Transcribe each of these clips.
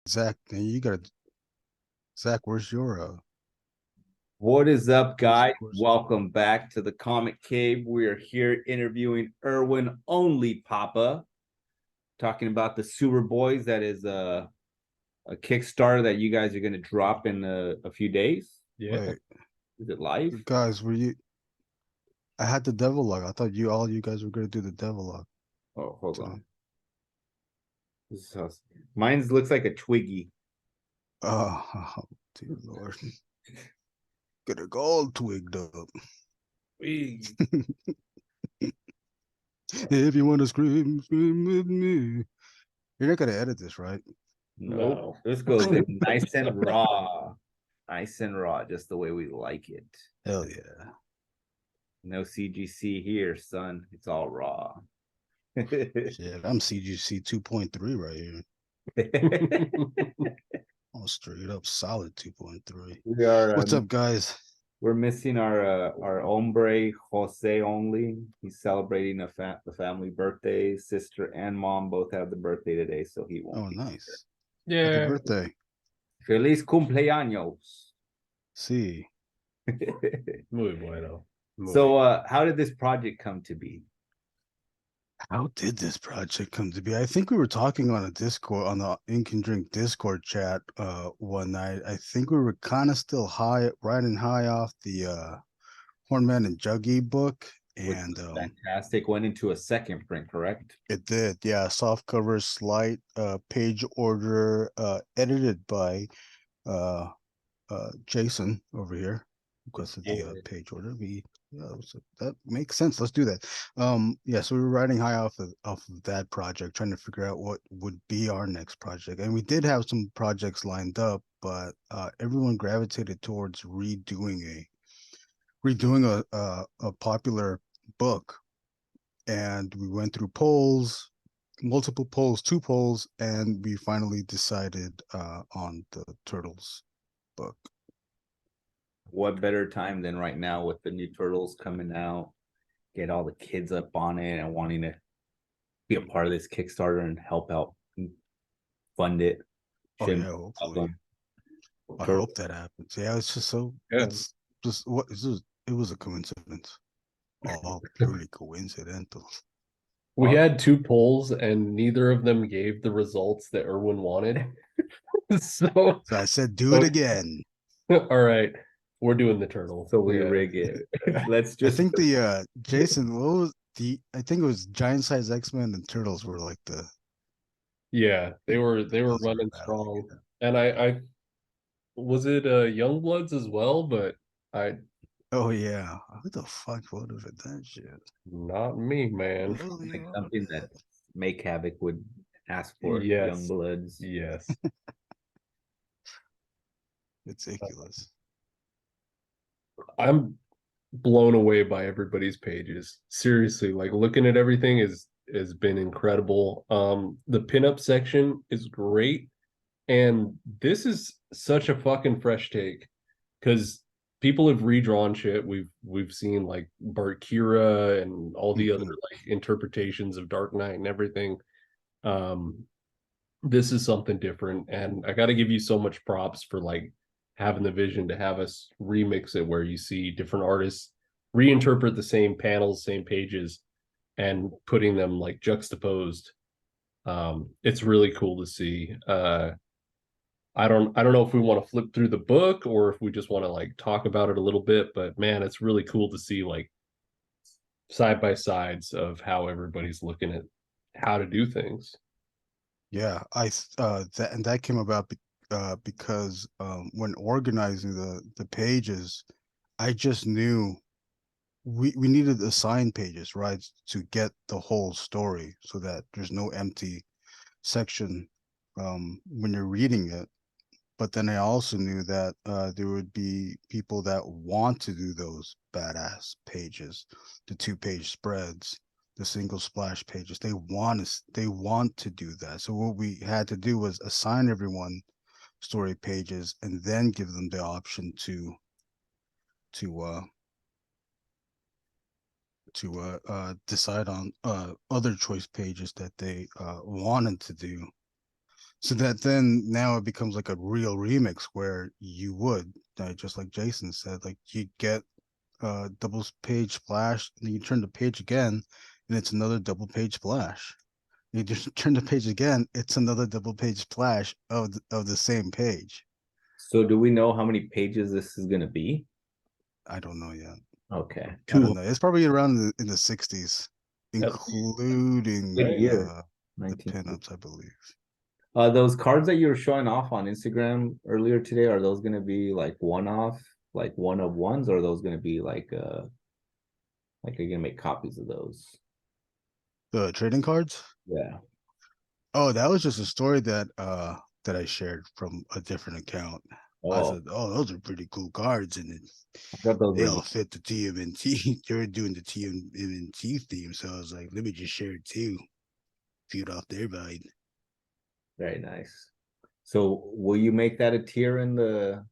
Zach, you gotta Zach, where's your What is up, where's guys? yours? Welcome back to the Comic Cave. We are here interviewing Erwin Only Papa, talking about the Sewer Boys. That is a Kickstarter that you guys are going to drop in a few days. Yeah. Wait, Is it live? guys, were you I had the devil log. I thought you guys were gonna do the devil log Oh, hold today. on. Mine looks like a Twiggy. Oh, dear Lord. Get a gold twigged up. If you wanna scream, scream with me. You're not gonna edit this, right? No, No. this goes in nice and raw. Nice and raw, just the way we like it. Hell yeah. No CGC here, son. It's all raw. Shit, I'm CGC 2.3 right here. Oh, straight up solid 2.3. We are What's up, guys? we're missing our hombre Jose only. He's celebrating the family birthday. Sister and mom both have the birthday today, so he won't Oh, be nice. Happy Yeah. birthday. Feliz cumpleaños. See. Muy bueno. So how did this project come to be? How did this project come to be? I think we were talking on a Discord, on the Ink and Drink Discord chat one night. I think we were kind of still riding high off the Hornman and Juggy book. Which And was fantastic. Went into a second print, correct? it did, yeah. Soft cover, slight page order, edited by uh Jason over here because of the page order. So that makes sense. Let's do that. Yeah, so we were riding high off of that project, trying to figure out what would be our next project, and we did have some projects lined up, but everyone gravitated towards redoing a popular book, and we went through polls, multiple polls, two polls, and we finally decided on the Turtles book. What better time than right now with the new Turtles coming out? Get all the kids up on it and wanting to be a part of this Kickstarter and help out and fund it. Oh Shouldn't yeah, help hopefully. them. I Turtle- hope that happens. Yeah, it's just so Yeah. it's just what it was a coincidence. All purely coincidental. We had two polls and neither of them gave the results that Erwin wanted. So So I said, do it again. all right. We're doing the turtle. So we Yeah. rig it. Let's I just think the Jason, what was I think it was Giant Size X-Men and Turtles were like the Yeah, they were those were running battling strong. it out. And I was it Youngbloods as well, but I Oh yeah. Who the fuck voted for that shit? not me, man. Hell like yeah. something that Make Havoc would ask for. Young Yes. Bloods. Yes. Ridiculous. I'm blown away by everybody's pages. Seriously, like looking at everything has been incredible. The pinup section is great, and this is such a fucking fresh take because people have redrawn shit. We've seen like Barkira and all the other like interpretations of Dark Knight and everything. Um, this is something different, and I got to give you so much props for like having the vision to have us remix it where you see different artists reinterpret the same panels, same pages, and putting them like juxtaposed. It's really cool to see. I don't know if we want to flip through the book or if we just want to like talk about it a little bit, but man, it's really cool to see like side by sides of how everybody's looking at how to do things. Yeah, that came about because when organizing the pages, I just knew we needed assigned pages, right, to get the whole story so that there's no empty section when you're reading it. But then I also knew that there would be people that want to do those badass pages, the two-page spreads, the single splash pages. They want to do that. So what we had to do was assign everyone story pages and then give them the option to uh decide on other choice pages that they wanted to do. So that then now it becomes like a real remix where you would, just like Jason said, like you'd get double page splash, and then you turn the page again, and it's another double page splash. You just turn the page again, it's another double page splash of the same page. So do we know how many pages this is gonna be? I don't know yet. Okay. I don't know. It's probably around in the 60s, Yep. including Good year. the 19. pinups, I believe. Those cards that you were showing off on Instagram earlier today, are those gonna be like one-off, like one of ones, or are those gonna be like you're gonna make copies of those? The trading cards? Yeah. Oh, that was just a story that I shared from a different account. I Oh, said, "Oh, those are pretty cool cards, and I thought those they were all fit the TMNT." They were doing the TMNT theme, so I was like, "Let me just share it too, feed off their vibe." very nice. So will you make that a tier in the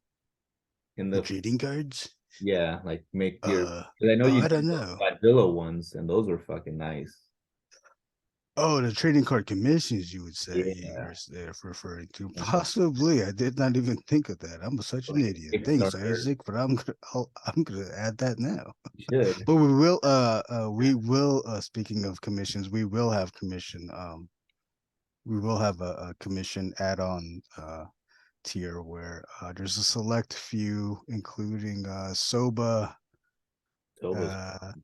The trading cards? yeah, like make your, Uh, 'cause I know oh, you I did don't those know. Godzilla ones, and those were fucking nice. Oh, the trading card commissions, you would say you Yeah. were referring to. Possibly, I did not even think of that. I'm such an idiot. Thanks, Kickstarter, Isaac, but I'm gonna add that now. you should. But we will speaking of commissions, we will have commission we will have a commission add-on tier where there's a select few, including Soba. Toba's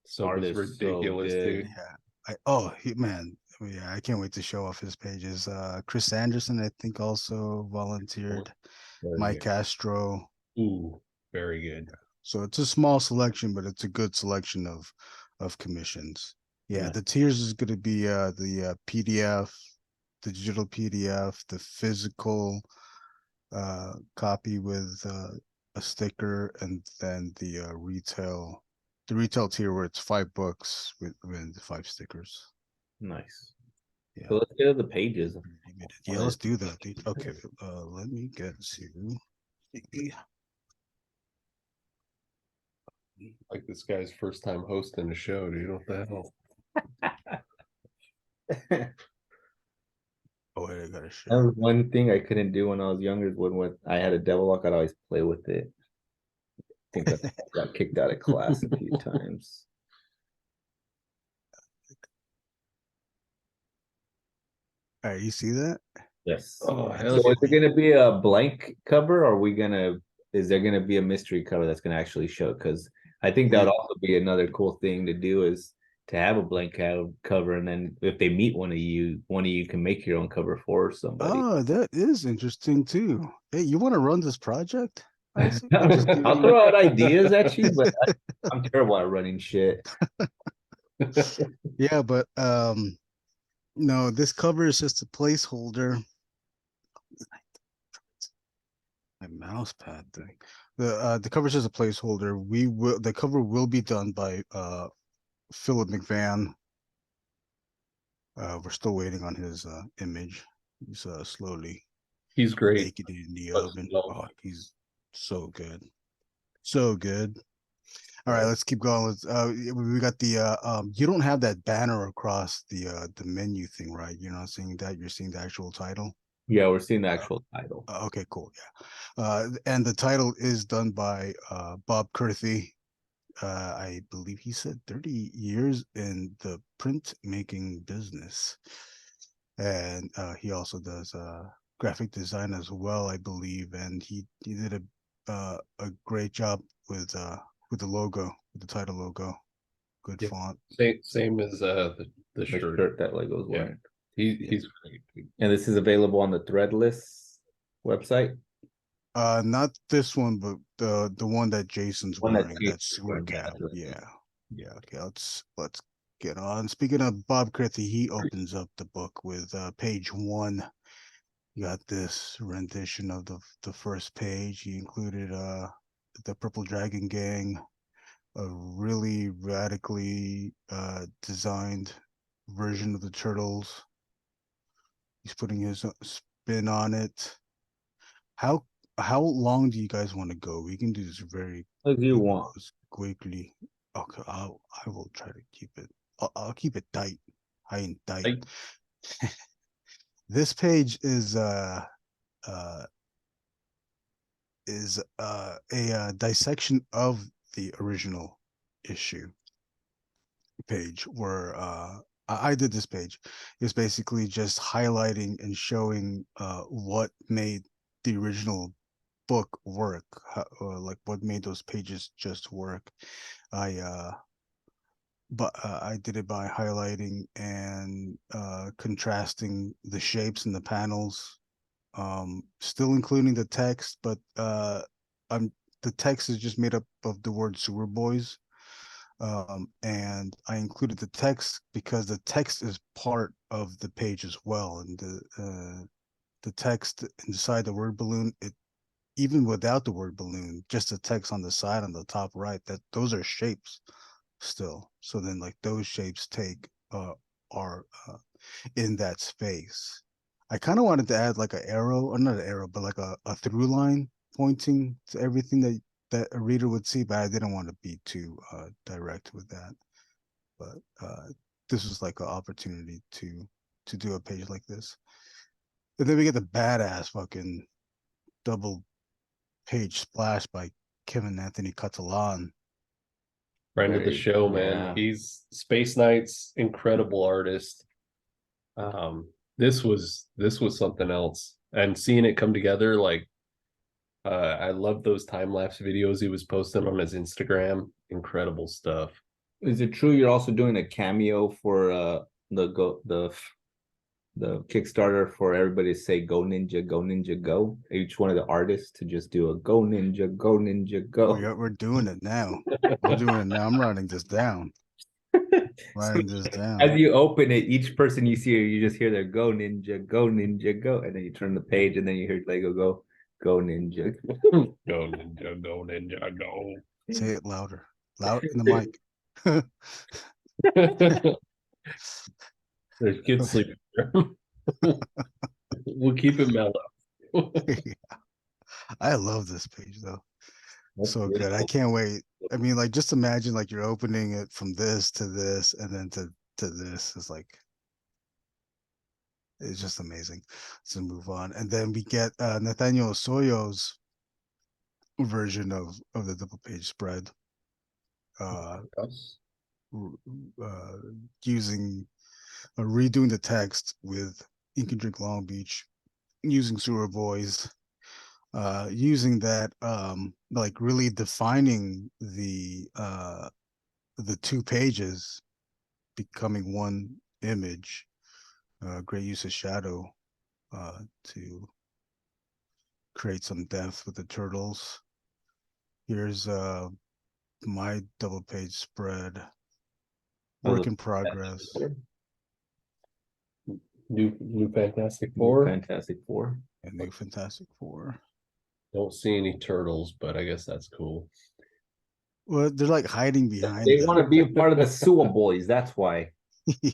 So it art was is so ridiculous, good. dude. Yeah, man, yeah, I can't wait to show off his pages. Chris Anderson, I think, also volunteered. Very Mike good. Castro. Ooh, very good. So it's a small selection, but it's a good selection of commissions. Yeah, Nice. the tiers is going to be the PDF, the digital PDF, the physical copy with a sticker, and then the retail tier where it's 5 books with 5 stickers. Nice. Yeah, So let's get to the pages. yeah, let's do that, dude. Okay, let me get to. Like this guy's first time hosting a show, dude. What the hell? Oh wait, I gotta That share. was one thing I couldn't do when I was younger. Is when I had a devil lock, I'd always play with it. I think I got kicked out of class a few times. All right, you see that? Yes. Oh, I hell So just yeah. is it gonna be a blank cover, or are we gonna? Is there gonna be a mystery cover that's gonna actually show? Because I think that would we also be another cool thing to do is to have a blank cover, and then if they meet one of you can make your own cover for somebody. Oh, that is interesting too. Hey, you want to run this project, Isaac? I'll just give I'll you. throw out ideas at you, but I'm terrible at running shit. Yeah, but no, this cover is just a placeholder. My mouse pad thing. The cover is just a placeholder. The cover will be done by Philip McVan. We're still waiting on his image. He's slowly He's great. baking it in the But oven. slow. Oh, he's so good. So good. All right, Right. let's keep going. We got the you don't have that banner across the menu thing, right? You're not seeing that. You're seeing the actual title. Yeah, we're seeing the actual title. Okay, cool. Yeah. And the title is done by Bob Kurthy. I believe he said 30 years in the printmaking business. And he also does graphic design as well, I believe. And he did a great job with the logo, with the title logo. Good Yep. font. Same as the The shirt. shirt that Lego's Yeah. wearing. He's great. And this is available on the Threadless website. Not this one, but the one that Jason's One that wearing. Jason's That's sewer wearing, cap. that's what I mean. Yeah. Yeah. Okay. Let's get on. Speaking of Bob Crithy, he opens up the book with page 1. You got this rendition of the first page. He included the Purple Dragon Gang, a really radically designed version of the Turtles. He's putting his spin on it. How how long do you guys want to go? We can do this very As you want. quickly. Okay, I will try to keep it. I'll keep it tight, high and tight. Like, This page is a dissection of the original issue page where I did this page. It's basically just highlighting and showing what made the original book work, like what made those pages just work. I I did it by highlighting and contrasting the shapes and the panels, still including the text, but I'm the text is just made up of the word Sewer Boys. And I included the text because the text is part of the page as well, and the text inside the word balloon, it even without the word balloon, just the text on the side on the top right, that those are shapes still. So then like those shapes take are in that space. I kind of wanted to add like an arrow, or not an arrow, but like a through line pointing to everything that a reader would see, but I didn't want to be too direct with that. But this was like an opportunity to do a page like this. And then we get the badass fucking double page splash by Kevin Anthony Catalan. Friend of the show, man. Yeah. He's Space Knight's incredible artist. This was something else. And seeing it come together, like I love those time-lapse videos he was posting on his Instagram. Incredible stuff. Is it true you're also doing a cameo for the Kickstarter for everybody to say "Go Ninja, Go Ninja, Go"? Each one of the artists to just do a "Go Ninja, Go Ninja, Go." We're doing it now. We're doing it now. I'm writing this down. Writing this down. As you open it, each person you see, you just hear their "Go Ninja, Go Ninja, Go," and then you turn the page, and then you hear Lego go, "Go Ninja." Go Ninja, go Ninja, go. Say it louder. Loud in the mic. There's kids sleeping. We'll keep it mellow. I love this page though. That's So good. I beautiful. can't wait. I mean, like just imagine like you're opening it from this to this and then to this. It's like it's just amazing. Let's move on. And then we get Nathaniel Soyo's version of the double page spread. Uh Using redoing the text with Ink and Drink Long Beach, using Sewer Boys, using that like really defining the two pages becoming one image. Great use of shadow to create some depth with the turtles. Here's my double page spread. Work in progress. New Fantastic Four. Fantastic Four. And new Fantastic Four. Don't see any turtles, but I guess that's cool. Well, they're like hiding behind They them. want to be a part of the Sewer Boys. That's why. Yeah.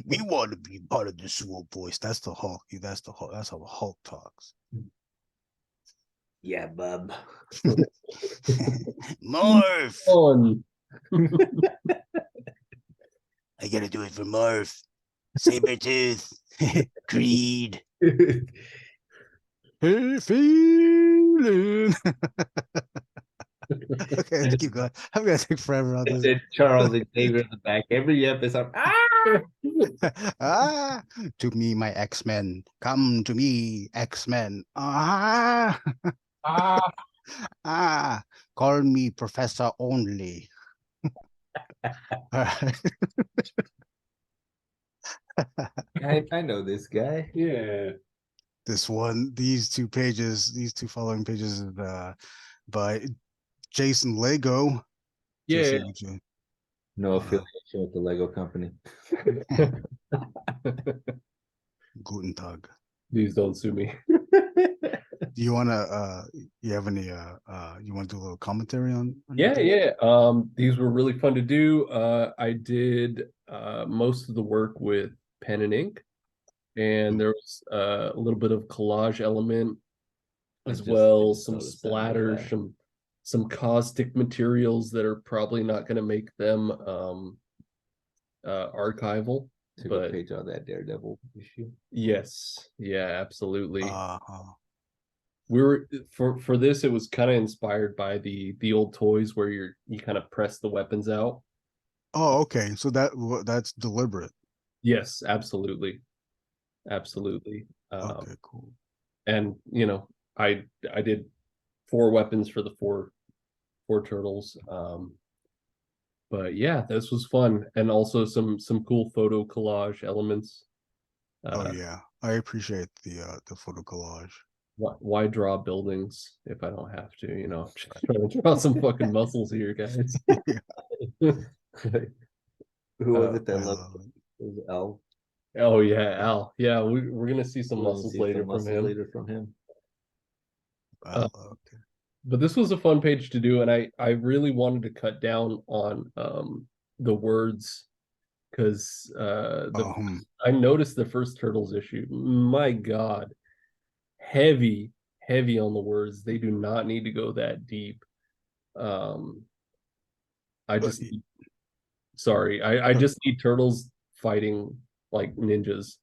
We want to be part of the Sewer Boys. That's the Hulk. That's the Hulk. That's how Hulk talks. Yeah, bub. Marv. Fun. I gotta do it for Marv. Sabretooth. Creed. Hey, feeling. Okay, let's keep going. I'm gonna take forever on this. And Charles Xavier in the back. Every episode. Ah, to me, my X-Men. Come to me, X-Men. Ah, ah, call me Professor only. All right. I know this guy. Yeah. These two following pages is by Jason Lego. Yeah. Jason, would you- No affiliation with the Lego company. Guten Tag. Please don't sue me. Do you wanna you have any you want to do a little commentary on Yeah. These were really fun to do. I did most of the work with pen and ink, and there was a little bit of collage element as well, some splatters, some caustic materials that are probably not going to make them archival. Took But a page out of that Daredevil issue. yes, yeah, absolutely. Uh-huh. We were for this, it was kind of inspired by the old toys where you kind of press the weapons out. Oh, okay. So that's deliberate. Yes, absolutely, absolutely. Okay, cool. And I did 4 weapons for the four turtles. But yeah, this was fun, and also some cool photo collage elements. Oh yeah, I appreciate the photo collage. Why draw buildings if I don't have to? Just trying to draw some fucking muscles here, guys. Yeah, Who was it I that loved love it. it? Was L? Oh yeah, Al. Yeah, we're gonna see some We're gonna muscles see later some from muscles him. later from him. Uh, Okay. but this was a fun page to do, and I really wanted to cut down on the words because I noticed the first Turtles issue. My God, heavy, heavy on the words. They do not need to go that deep. Um, I But just sorry, I just need turtles fighting like ninjas,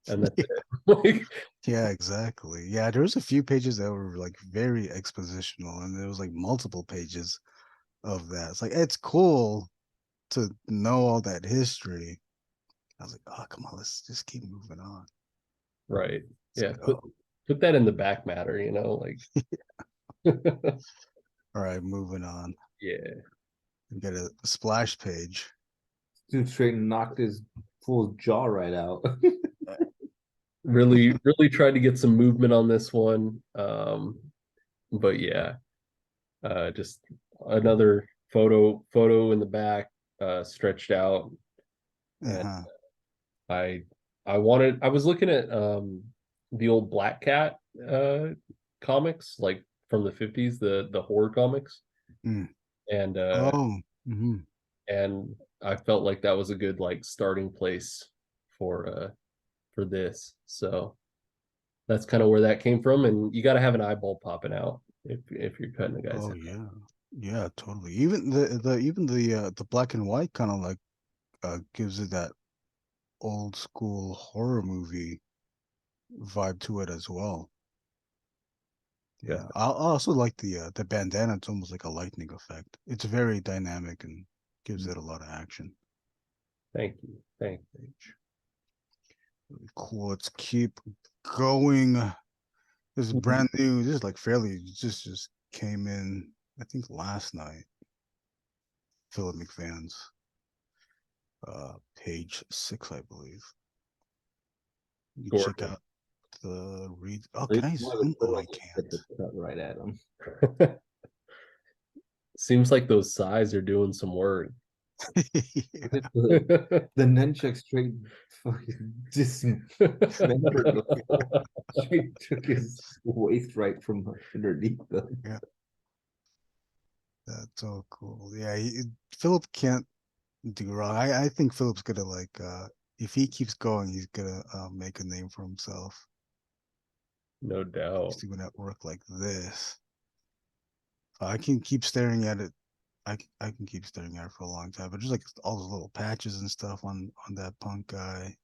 and that's it. Like, yeah, exactly. Yeah, there was a few pages that were like very expositional, and there was like multiple pages of that. It's like it's cool to know all that history. I was like, oh, come on, let's just keep moving on. right? Yeah, Let's go. put that in the back matter, like. All right, moving on. Yeah, We get a splash page. Dude straight knocked his fool's jaw right out. really tried to get some movement on this one. But yeah, just another photo in the back, stretched out, and Uh-huh. I I was looking at the old Black Cat comics, like from the 50s, the horror comics, Mm. and Oh, mhm. and I felt like that was a good like starting place for this. So that's kind of where that came from, and you got to have an eyeball popping out if you're cutting a guy's Oh head. yeah. Yeah, totally. Even the black and white kind of like gives it that old school horror movie vibe to it as well. Yeah, Yeah. I also like the bandana. It's almost like a lightning effect. It's very dynamic and gives it a lot of action. thank you. Really cool. Let's keep going. This is brand new. This is like fairly just came in, I think last night. Philip McFan's page 6, I believe. You can check Gorgeous. out the read. Oh, At least can I one of the zoom? Oh, I turtles hit the cut right at him. Seems like those size are doing some work. can't. The nunchuck straight fucking dismembered the fool. Straight took his waist right from underneath them. Yeah, that's so cool. Yeah, Philip can't do wrong. I think Philip's gonna like if he keeps going, he's gonna make a name for himself. No doubt. He's doing that work like this. I can keep staring at it. I can keep staring at it for a long time. But just like all those little patches and stuff on that punk guy.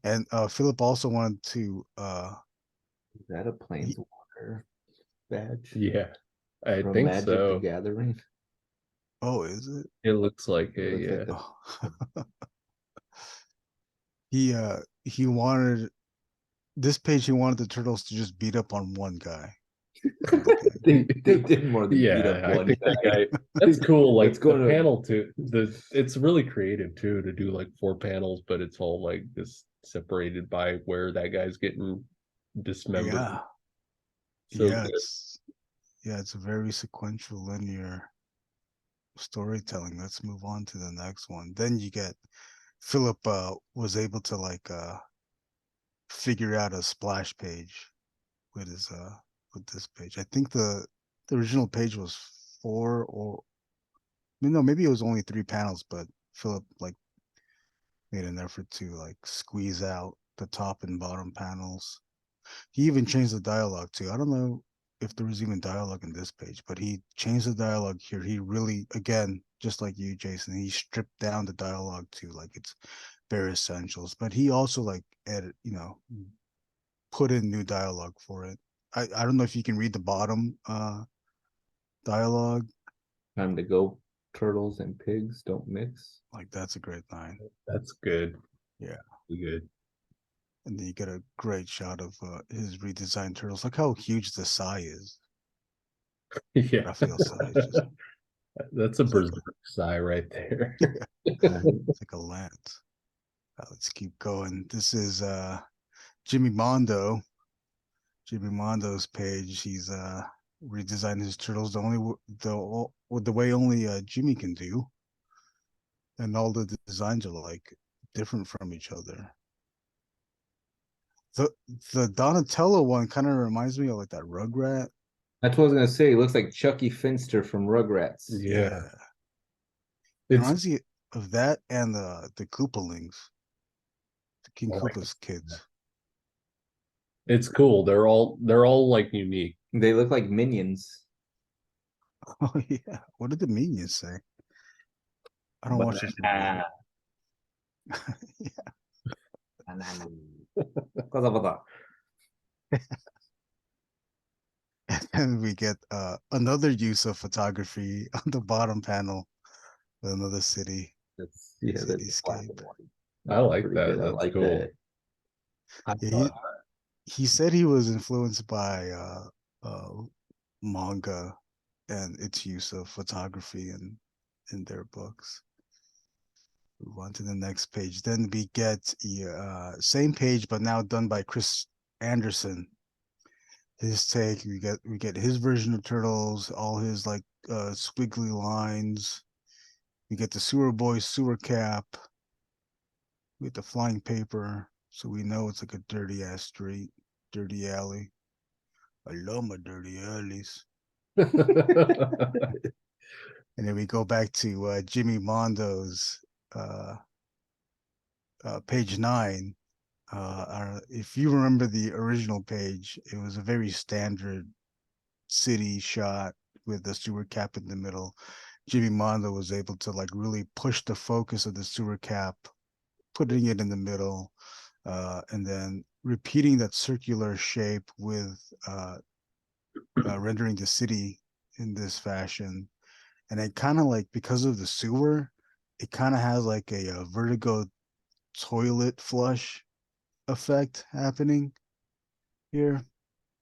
And Philip also wanted to Is that a Planeswalker badge Yeah, I from think Magic the so. Gathering? oh, is it? It looks like It it, looks like yeah. Oh. He wanted this page. He wanted the turtles to just beat up on one guy from the page. They did more than beat up Yeah, I one think guy. that guy. That's cool. Like Let's go the to panel too. It's really creative too to do like 4 panels, but it's all like this separated by where that guy's getting dismembered. Yeah, So good. it's a very sequential, linear storytelling. Let's move on to the next one. Then you get Philip was able to like figure out a splash page with his with this page. I think the original page was 4 or no, maybe it was only 3 panels, but Philip like made an effort to like squeeze out the top and bottom panels. He even changed the dialogue too. I don't know if there was even dialogue in this page, but he changed the dialogue here. He really, again, just like you, Jason, he stripped down the dialogue to like it's bare essentials, but he also like edit, put in new dialogue for it. I don't know if you can read the bottom dialogue. Time to go. Turtles and pigs don't mix. Like that's a great line. That's good. Yeah. Good. And then you get a great shot of his redesigned turtles. Look how huge the Sai is. Yeah. Raphael's Sai is just That's a it's like berserk sigh right there. it's like a lance. Let's keep going. This is Jimmy Mondo. Jimmy Mondo's page. He's redesigned his turtles the way only Jimmy can do, and all the designs are like different from each other. The the Donatello one kind of reminds me of like that Rugrat. That's what I was gonna say. It looks like Chucky Finster from Rugrats. Yeah. It It's reminds me of that and the Koopalings, the King Oh, Koopa's kids. it's cool. They're all like unique. They look like minions. Oh yeah, what did the minions say? I don't watch this movie. Banana. Yeah. Banana. Cosa pata. And we get another use of photography on the bottom panel with another city That's black and cityscape. white. I like Pretty that. good. I That's like cool. that. I Yeah, thought he said he was influenced by manga and its use of photography in their books. Move on to the next page. Then we get same page, but now done by Chris Anderson. His take. We get his version of Turtles, all his like squiggly lines. We get the Sewer Boys sewer cap. We get the flying paper, so we know it's like a dirty ass street, dirty alley. I love my dirty alleys. And then we go back to Jimmy Mondo's uh, page 9. If you remember the original page, it was a very standard city shot with the sewer cap in the middle. Jimmy Mondo was able to like really push the focus of the sewer cap, putting it in the middle, and then repeating that circular shape with rendering the city in this fashion. And it kind of like, because of the sewer, it kind of has like a vertigo toilet flush effect happening here.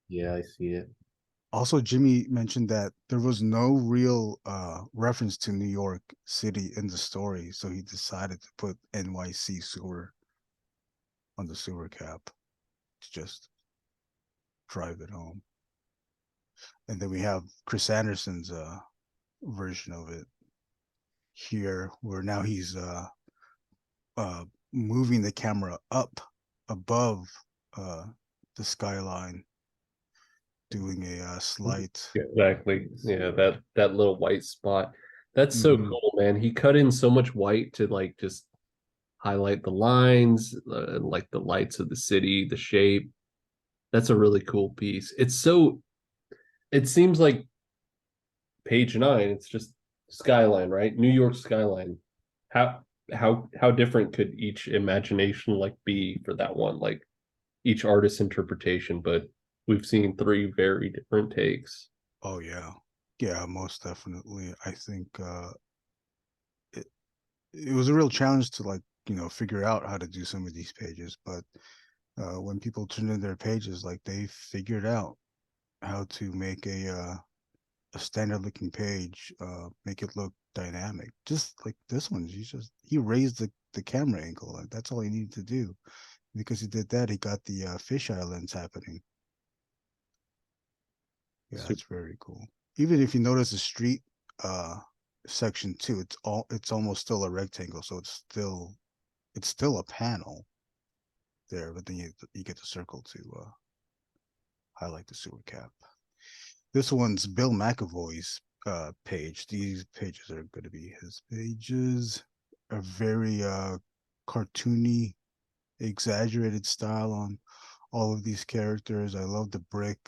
yeah, I see it. Also, Jimmy mentioned that there was no real reference to New York City in the story, so he decided to put NYC sewer on the sewer cap to just drive it home. And then we have Chris Anderson's version of it here, where now he's uh, moving the camera up above the skyline, doing a slight. Exactly. Yeah, that little white spot. That's so Mhm. cool, man. He cut in so much white to like just highlight the lines, like the lights of the city, the shape. That's a really cool piece. It seems like page 9, it's just skyline, right? New York skyline. How how different could each imagination like be for that one? Like each artist's interpretation, but we've seen 3 very different takes. Oh yeah, yeah, most definitely. I think it it was a real challenge to like figure out how to do some of these pages, but when people turned in their pages, like they figured out how to make a standard looking page, make it look dynamic. Just like this one, he raised the camera angle. Like that's all he needed to do. Because he did that, he got the fisheye lens happening. Yeah, Super. that's very cool. Even if you notice the street uh section too, it's almost still a rectangle, so it's still a panel there, but then you get the circle to highlight the sewer cap. This one's Bill McAvoy's page. These pages are going to be his pages. A very cartoony, exaggerated style on all of these characters. I love the brick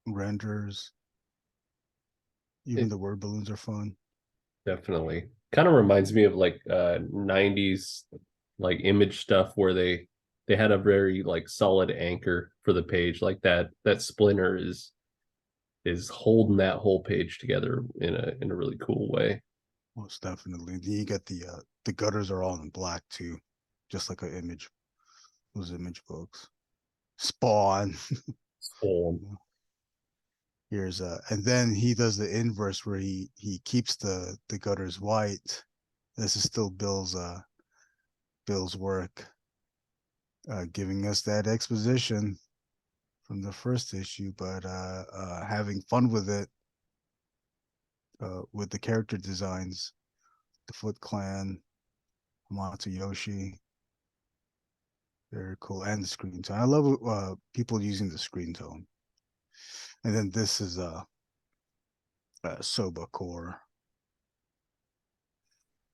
renders. Even It the word balloons are fun. definitely kind of reminds me of like 90s like image stuff where they had a very like solid anchor for the page, like that splinter is holding that whole page together in a really cool way. Most definitely. Then you get the gutters are all in black too, just like an image. Those image books. Spawn. So, Here's and then he does the inverse where he keeps the gutters white. This is still Bill's work, giving us that exposition from the first issue, but having fun with it, with the character designs, the Foot Clan, Matsuyoshi, very cool, and the screen tone. I love people using the screen tone. And then this is Soba Core.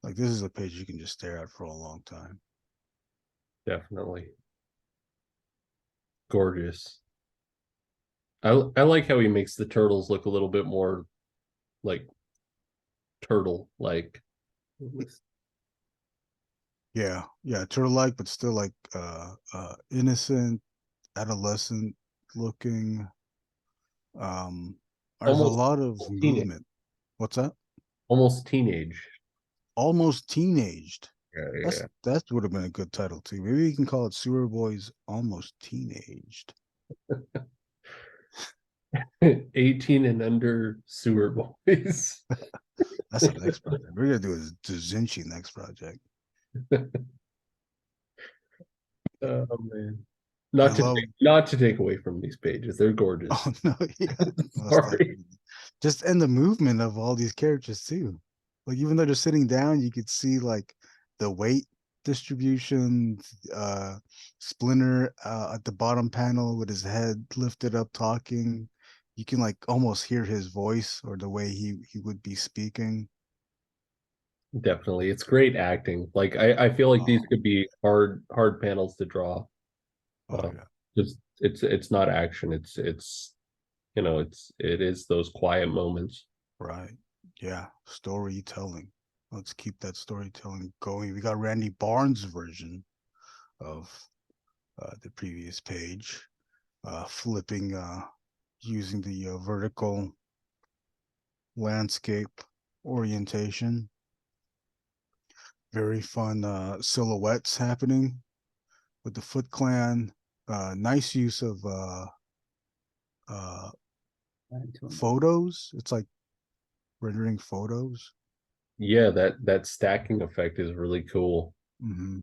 Like this is a page you can just stare at for a long time. definitely gorgeous. I like how he makes the turtles look a little bit more like turtle like. Yeah, yeah, turtle-like, but still like innocent, adolescent looking. There's a Almost lot of teenage. movement. What's that? Almost teenage. Almost teenaged. Yeah. That would have been a good title too. Maybe you can call it Sewer Boys Almost Teenaged. 18 and under sewer boys. That's the next project. We're gonna do a Da Vinci next project. Oh man. I love. Not to take away from these pages. They're gorgeous. Oh no, yeah. Sorry. Just and the movement of all these characters too. Like even though they're sitting down, you could see like the weight distribution. Splinter at the bottom panel with his head lifted up, talking. You can like almost hear his voice or the way he would be speaking. Definitely. It's great acting. Like I feel like these Oh, could be hard panels to draw. oh Um, yeah, just it's not action. It's it is those quiet moments. right. Yeah, storytelling. Let's keep that storytelling going. We got Randy Barnes' version of the previous page, flipping, using the vertical landscape orientation. Very fun silhouettes happening with the Foot Clan. Nice use of uh, photos. It's like rendering photos. Yeah, that stacking effect is really cool. Hmm.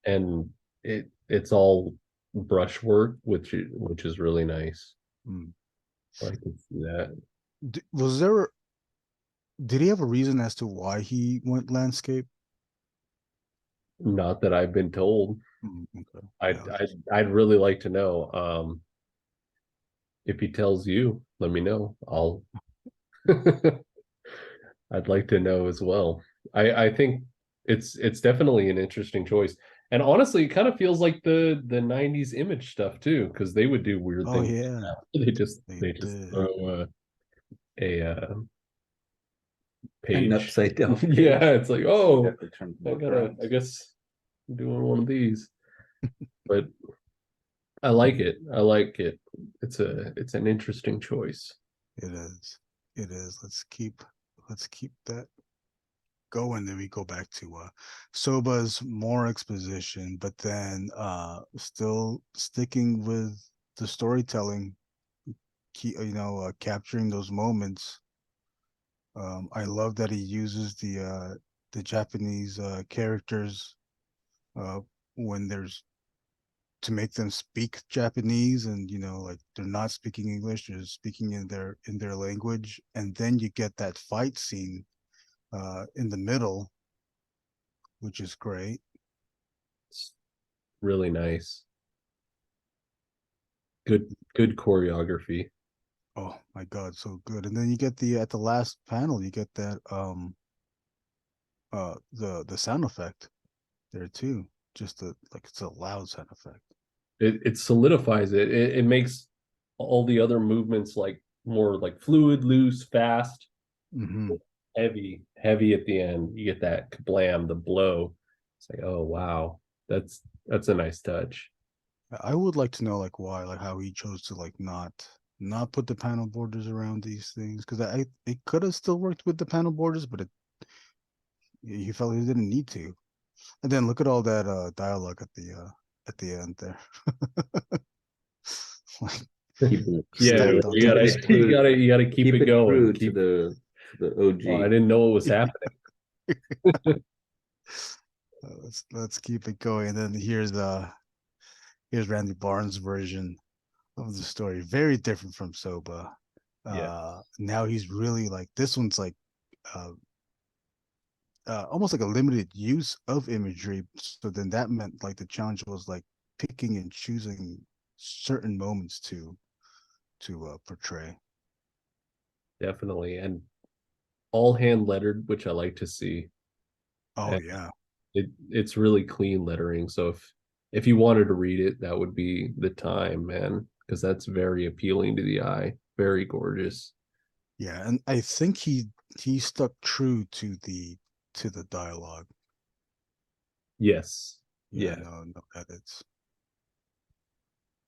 And it's all brushwork, which is really nice. Mm. I can see that. Was there? Did he have a reason as to why he went landscape? Not that I've been told. Okay. I'd, Yeah. I'd really like to know. If he tells you, let me know. I'd like to know as well. I think it's definitely an interesting choice. And honestly, it kind of feels like the 90s image stuff too, because they would do weird Oh things. yeah, they They just did. throw a An page. upside down page. Yeah, it's like, oh, Definitely turns more I guess I'm doing one of these. But I like it. I like it. It's an interesting choice. It is. It is. Let's keep that going. Then we go back to Soba's more exposition, but then still sticking with the storytelling, capturing those moments. I love that he uses the Japanese characters uh when there's to make them speak Japanese, and like they're not speaking English, they're speaking in their language, and then you get that fight scene in the middle, which is great. It's really nice. Good choreography. Oh my god, so good. And then you get the at the last panel, you get that the sound effect there too. Just like it's a loud sound effect. It solidifies it. It makes all the other movements like more like fluid, loose, fast, Hmm. heavy at the end. You get that kablam, the blow. It's like, oh wow. That's a nice touch. I would like to know like why, like how he chose to like not put the panel borders around these things, because I it could have still worked with the panel borders, but he felt he didn't need to. And then look at all that dialogue at the end there. Like Keep it Yeah, stacked true. on you top gotta of Keep each it other. true. you gotta keep it going. true to the Oh, I OG. didn't know what was happening. Let's keep it going. And then here's Randy Barnes' version of the story. Very different from Soba. Yeah, Now he's really like, this one's like uh, almost like a limited use of imagery. So then that meant like the challenge was like picking and choosing certain moments to portray. definitely. And all hand lettered, which I like to see. Oh And yeah, it's really clean lettering. So if you wanted to read it, that would be the time, man, because that's very appealing to the eye. Very gorgeous. yeah, and I think he stuck true to the dialogue. Yes. Yeah, Yeah. no edits.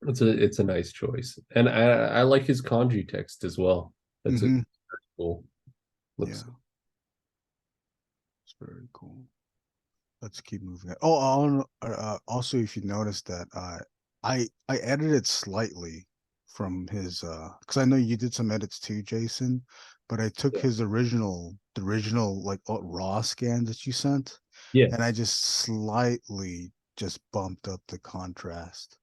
It's a nice choice. And I like his kanji text as well. That's a Mm-hmm. cool. Yeah, Looks it's very cool. Let's keep moving. Oh, also, if you notice that I edited slightly from his because I know you did some edits too, Jason, but I took yeah. his the original like raw scan that you sent, Yeah. and I just slightly just bumped up the contrast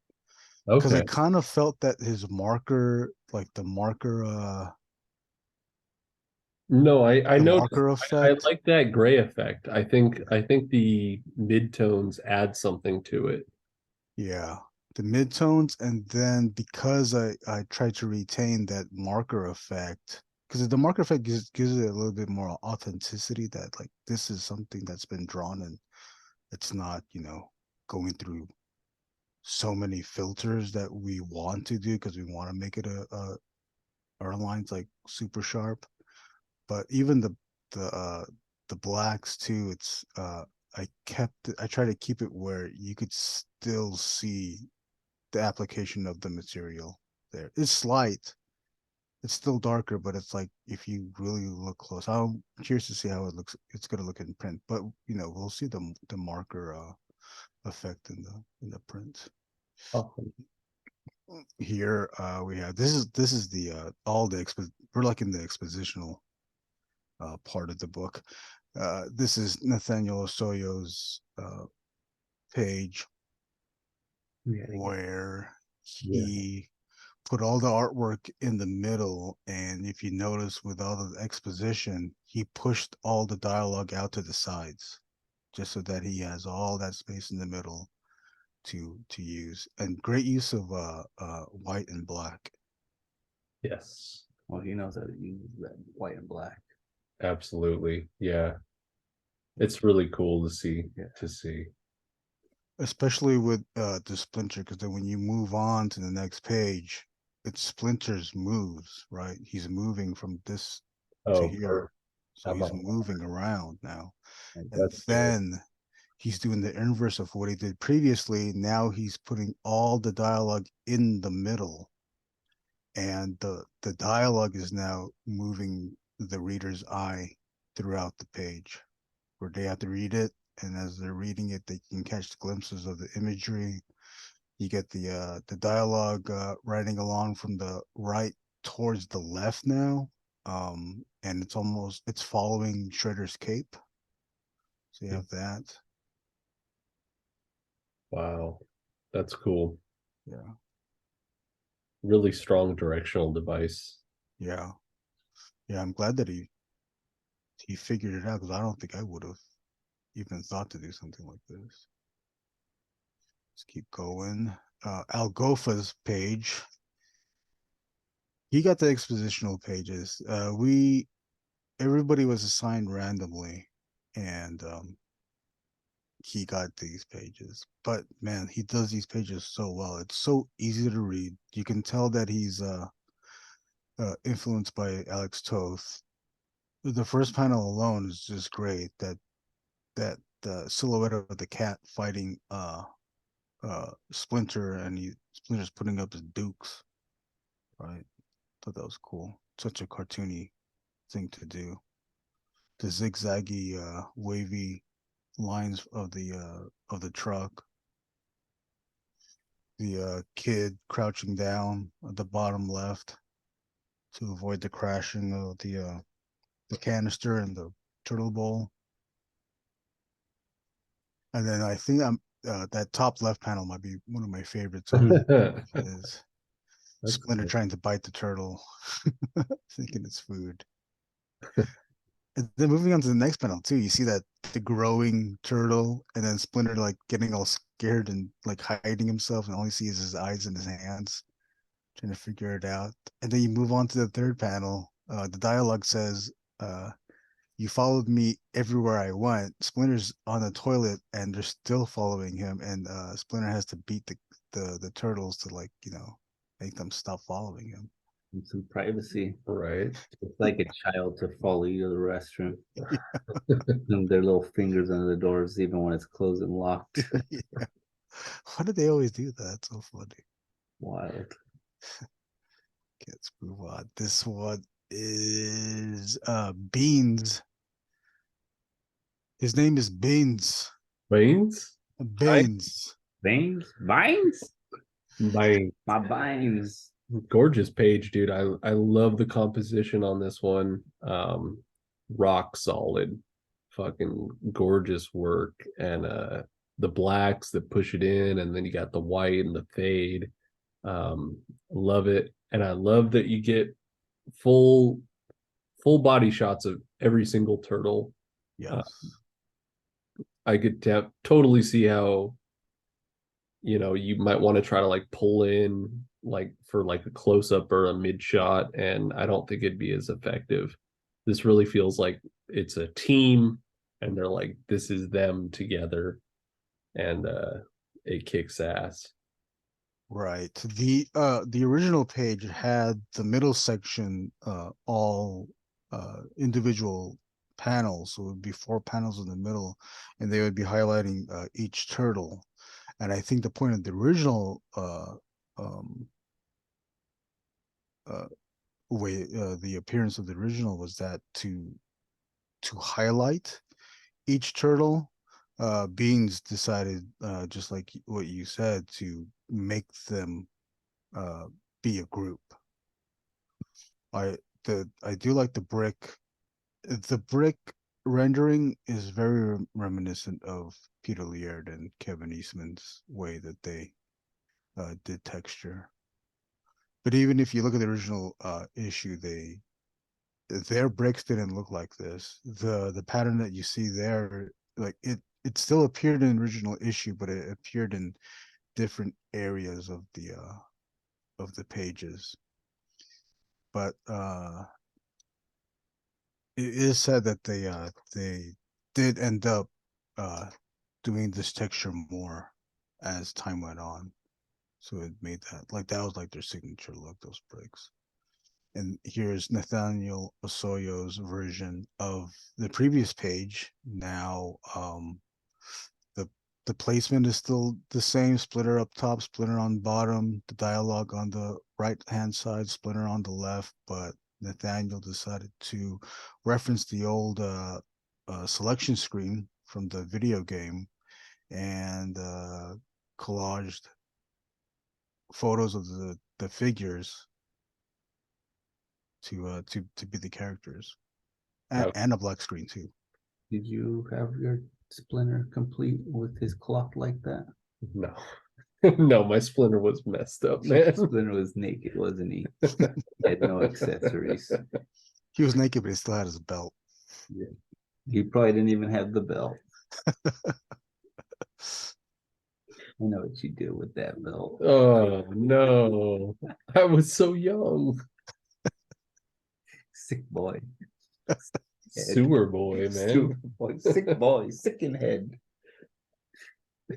because I Okay. kind of felt that his marker, like No, I the noticed marker I effect. like that gray effect. I think the midtones add something to it. Yeah, the midtones, and then because I tried to retain that marker effect, because the marker effect gives it a little bit more authenticity, that like this is something that's been drawn and it's not, going through so many filters that we want to do because we want to make it our lines like super sharp. But even the uh the blacks too, it's I try to keep it where you could still see the application of the material there. It's slight. It's still darker, but it's like if you really look close. I'm curious to see how it looks. It's gonna look in print, but we'll see the marker effect in the print. Oh, Here we have this is the all the we're like in the expositional part of the book. This is Nathaniel Osoyo's page yeah. where Yeah. he put all the artwork in the middle, and if you notice with all the exposition, he pushed all the dialogue out to the sides just so that he has all that space in the middle to use, and great use of white and black. Yes. Well, he knows how to use that white and black. Absolutely. Yeah. It's really cool to see to see. Especially with the splinter, because then when you move on to the next page, it splinters moves, right? He's moving from this to Oh, here, so how he's about moving around now. And that's good. then he's doing the inverse of what he did previously. Now he's putting all the dialogue in the middle, and the dialogue is now moving the reader's eye throughout the page, where they have to read it, and as they're reading it, they can catch glimpses of the imagery. You get the dialogue writing along from the right towards the left now, and it's following Shredder's cape. So you have that. Wow. That's cool. Yeah, Really strong directional device. yeah, yeah. I'm glad that he figured it out, because I don't think I would have even thought to do something like this. Let's keep going. Algofa's page. He got the expositional pages. We Everybody was assigned randomly, and he got these pages. But man, he does these pages so well. It's so easy to read. You can tell that he's influenced by Alex Toth. The first panel alone is just great. That the silhouette of the cat fighting Splinter, and Splinter's putting up his dukes. Right. Thought that was cool. Such a cartoony thing to do. The zigzaggy, wavy lines of the truck. The kid crouching down at the bottom left to avoid the crashing of the canister and the turtle bowl. And then I think that top left panel might be one of my favorites. Is Splinter cool. trying to bite the turtle, thinking it's food. And then moving on to the next panel too, you see that the growing turtle, and then Splinter like getting all scared and like hiding himself, and all you see is his eyes and his hands, trying to figure it out. And then you move on to the third panel. The dialogue says, "You followed me everywhere I went." Splinter's on the toilet, and they're still following him, and Splinter has to beat the turtles to make them stop following him. And some privacy. Right. It's like a child to follow you to the restroom. And their little fingers under the doors, even when it's closed and locked. Yeah. Why do they always do that? It's so funny. Wild. Okay, let's move on. This one is Beans. His name is Beans. Veins? Beans. Veins? Vines? Veins. My vines. Gorgeous page, dude. I love the composition on this one. Rock solid. Fucking gorgeous work. And the blacks that push it in, and then you got the white and the fade. Love it. And I love that you get full body shots of every single turtle. Yes. I could totally see how, you might want to try to like pull in like for like a close up or a mid shot, and I don't think it'd be as effective. This really feels like it's a team, and they're like, this is them together, and it kicks ass. Right. The original page had the middle section all individual panels. So it would be 4 panels in the middle, and they would be highlighting each turtle. And I think the point of the original the appearance of the original was that to highlight each turtle. Beans decided, just like what you said, to make them be a group. I do like the brick. The brick rendering is very reminiscent of Peter Laird and Kevin Eastman's way that they did texture. But even if you look at the original issue, their bricks didn't look like this. The pattern that you see there, like it still appeared in the original issue, but it appeared in different areas of the pages. But it is said that they did end up doing this texture more as time went on. So it made that was like their signature look, those bricks. And here's Nathaniel Osoyo's version of the previous page. Now the placement is still the same: Splinter up top, Splinter on bottom, the dialogue on the right hand side, Splinter on the left. But Nathaniel decided to reference the old selection screen from the video game, and collaged photos of the figures to be the characters, and a black screen too. Did you have your Splinter complete with his cloth like that? No. No, my Splinter was messed up, man. Splinter was naked, wasn't he? He had no accessories. He was naked, but he still had his belt. Yeah. He probably didn't even have the belt. I know what you did with that belt. Oh no, I was so young. Sick boy. Sewer boy, man. Sewer boy. Sick boy. Sick in head.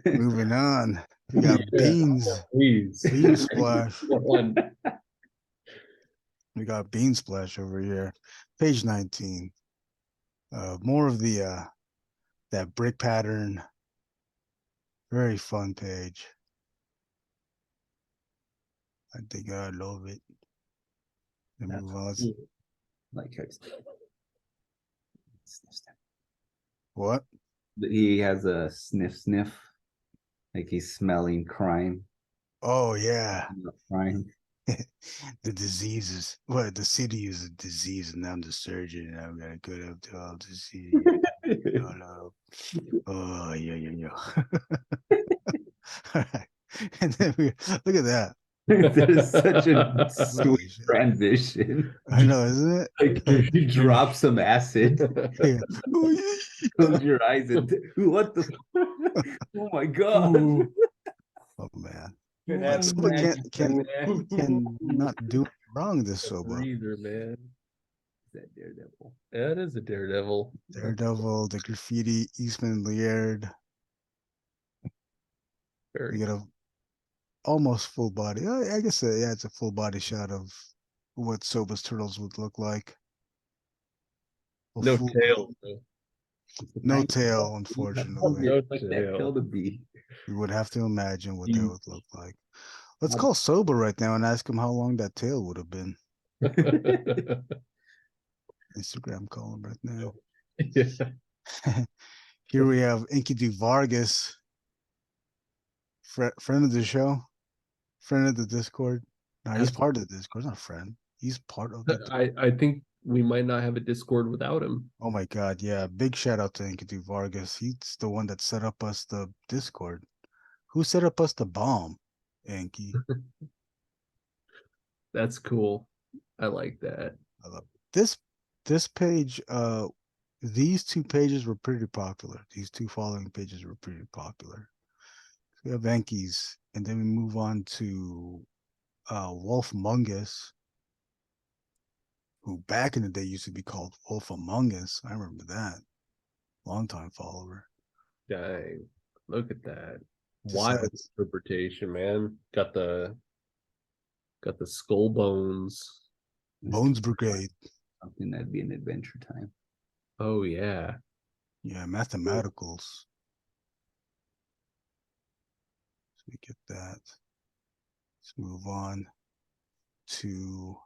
Moving on, we got Beans. Please. Bean Splash. We got Bean Splash over here. Page 19. More of the that brick pattern. Very fun page. I think I love it. Then That's move on. cool. Like how What? he has a sniff, like he's smelling crime. Oh yeah. Not crime. The diseases. Well, the city is a disease, and I'm the surgeon, and I'm gonna go up to all the city. Oh yeah, yeah, yeah. All right. And then we look at that. There's such a Holy sweet shit. transition. I know, isn't it? Like you drop some acid, Yeah. Oh, yeah. close your eyes, and what the? Oh my god! Ooh. Oh man. Could But have Soba magic, man. can not do it wrong. This The Soba. breather, man. That Daredevil. That is a Daredevil. Daredevil, the graffiti, Eastman Laird. Very We get a almost full body. I guess yeah, it's a full body shot of what Soba's turtles would look like. A no full- tail. Though. No Nice. tail, I unfortunately. wonder No what that tail. tail to be. We would have to imagine what that Mm. would look like. Let's call Soba right now and ask him how long that tail would have been. Instagram call him right now. Yeah. Here we have Enkidu Vargas, friend of the show, friend of the Discord. No, he's part of the Discord, not a friend. He's part of the. I think we might not have a Discord without him. Oh my God, yeah! Big shout out to Enkidu Vargas. He's the one that set up us the Discord. Who set up us the bomb, Enki? That's cool. I like that. I love this page. These two pages were pretty popular. These two following pages were pretty popular. We have Enki's, and then we move on to Wolf Mungus, who back in the day used to be called Wolf Among Us. I remember that. Longtime follower. Dang. Look at that. Decides- Wild interpretation, man. Got the skull bones. Bones Brigade. Something that'd be an Adventure Time. Oh yeah. Yeah, mathematicals. So we get that. Let's move on to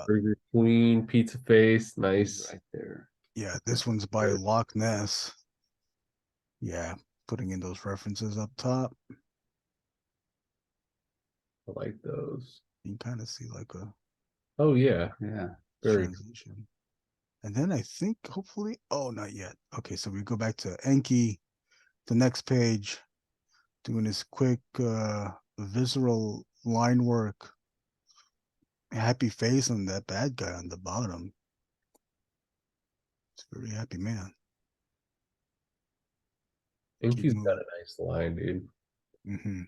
Burger Queen, Pizza Face, nice. Right there. yeah, this one's by Loch Ness. Yeah, putting in those references up top. I like those. You can kind of see like a Oh yeah. Yeah. Very transition. And then I think hopefully, oh, not yet. Okay, so we go back to Enki, the next page, doing his quick visceral line work. Happy face on that bad guy on the bottom. It's a very happy man. Inky's got a nice line, dude. Mm-hmm.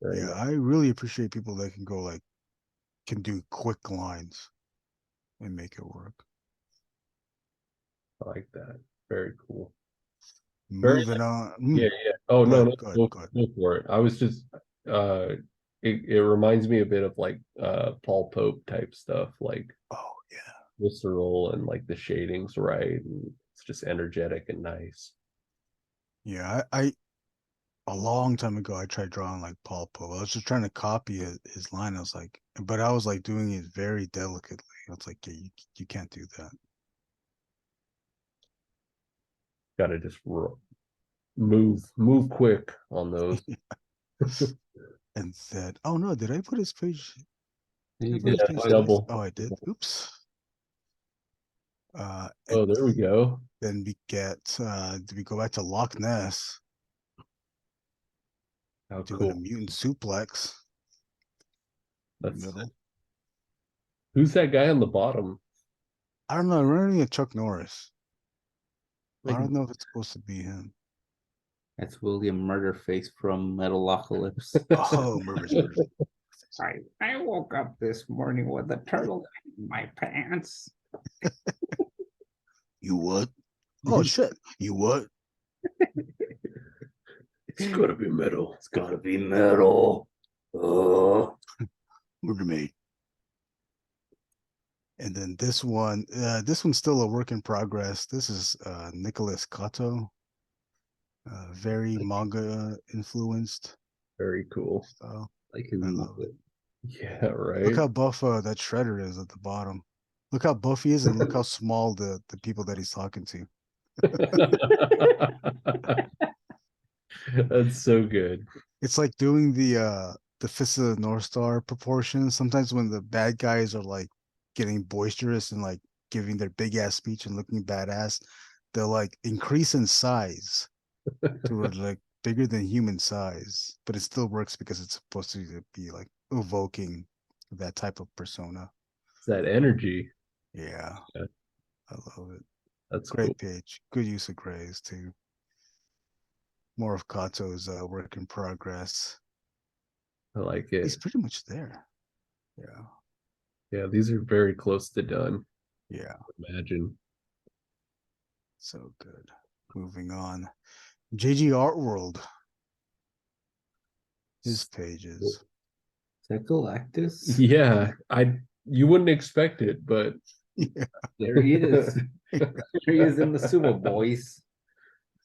Very Yeah, nice. I really appreciate people that can go like, can do quick lines and make it work. I like that. Very cool. Moving on. Yeah, yeah. Oh Go no, ahead, no, go ahead, go, go ahead. go for it. I was just it reminds me a bit of like Paul Pope type stuff, like Oh yeah. visceral and like the shadings right, and it's just energetic and nice. Yeah, I a long time ago I tried drawing like Paul Poe. I was just trying to copy his line. I was like, but I was like doing it very delicately. I was like, yeah, you can't do that. Gotta just move quick on those. And said, oh no, did I put his page? There you Did I go. put his page double. twice? Oh, I did. Oops. Oh, And there we go. then we get we go back to Loch Ness, How doing a cool. mutant suplex. That's Middle. Who's that guy on the bottom? I don't know. I'm running a Chuck Norris. I Like, don't know if it's supposed to be him. That's William Murderface from Metalocalypse. Oh, murders. I woke up this morning with a turtle in my pants. You what? Oh shit! You what? it's gotta be metal. It's gotta be metal. Oh. Murder me. And then this one's still a work in progress. This is Nicholas Kato, very manga influenced Very cool. style. Like his I love mullet. it. Yeah, Look right. how buff that shredder is at the bottom. Look how buff he is, and look how small the people that he's talking to. That's so good. It's like doing the Fist of the North Star proportion. Sometimes when the bad guys are like getting boisterous and like giving their big ass speech and looking badass, they'll like increase in size to like bigger than human size, but it still works because it's supposed to be like evoking that type of persona. It's that energy. Yeah, Yeah, I love it. that's cool. Great page. Good use of grays too. More of Kato's work in progress. I like it. He's pretty much there. Yeah. Yeah, these are very close to done. Yeah. Imagine. So good. Moving on. JG Art World. His pages. Is that Galactus? Yeah, you wouldn't expect it, but Yeah. There he is. There he is in the Sumo Boys.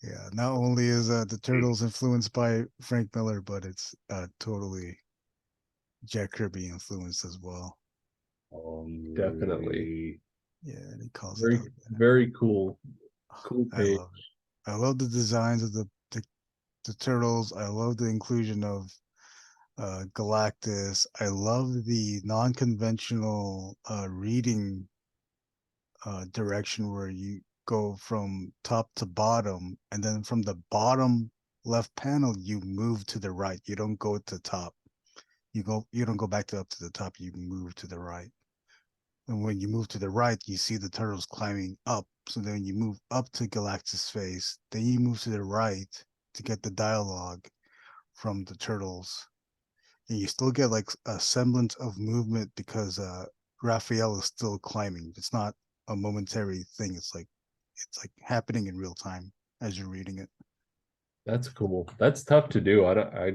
Yeah. Not only is the Turtles influenced by Frank Miller, but it's totally Jack Kirby influenced as well. Definitely. Yeah, and he calls it Very, out. very cool. Cool I page. love it. I love the designs of the turtles. I love the inclusion of Galactus. I love the non-conventional reading direction where you go from top to bottom, and then from the bottom left panel you move to the right. You don't go to the top. You don't go back to up to the top. You move to the right. And when you move to the right, you see the turtles climbing up. So then you move up to Galactus' face. Then you move to the right to get the dialogue from the turtles. And you still get like a semblance of movement because Raphael is still climbing. It's not a momentary thing. It's like happening in real time as you're reading it. That's cool. That's tough to do. I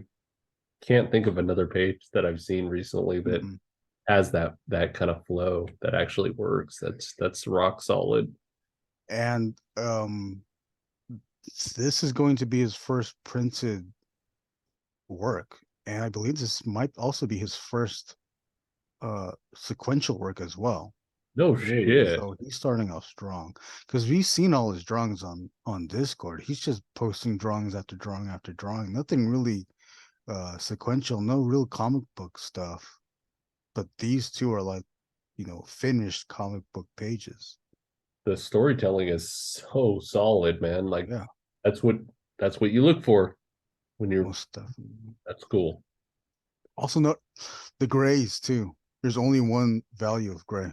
can't think of another page that I've seen recently that Mm-mm. has that kind of flow that actually works. That's rock solid. And this is going to be his first printed work, and I believe this might also be his first sequential work as well. No Really? shit. So he's starting off strong because we've seen all his drawings on Discord. He's just posting drawings after drawing after drawing. Nothing really sequential, no real comic book stuff. But these two are like, finished comic book pages. The storytelling is so solid, man. Like Yeah, that's what that's what you look for when you're most definitely. that's cool. Also note the grays too. There's only one value of gray.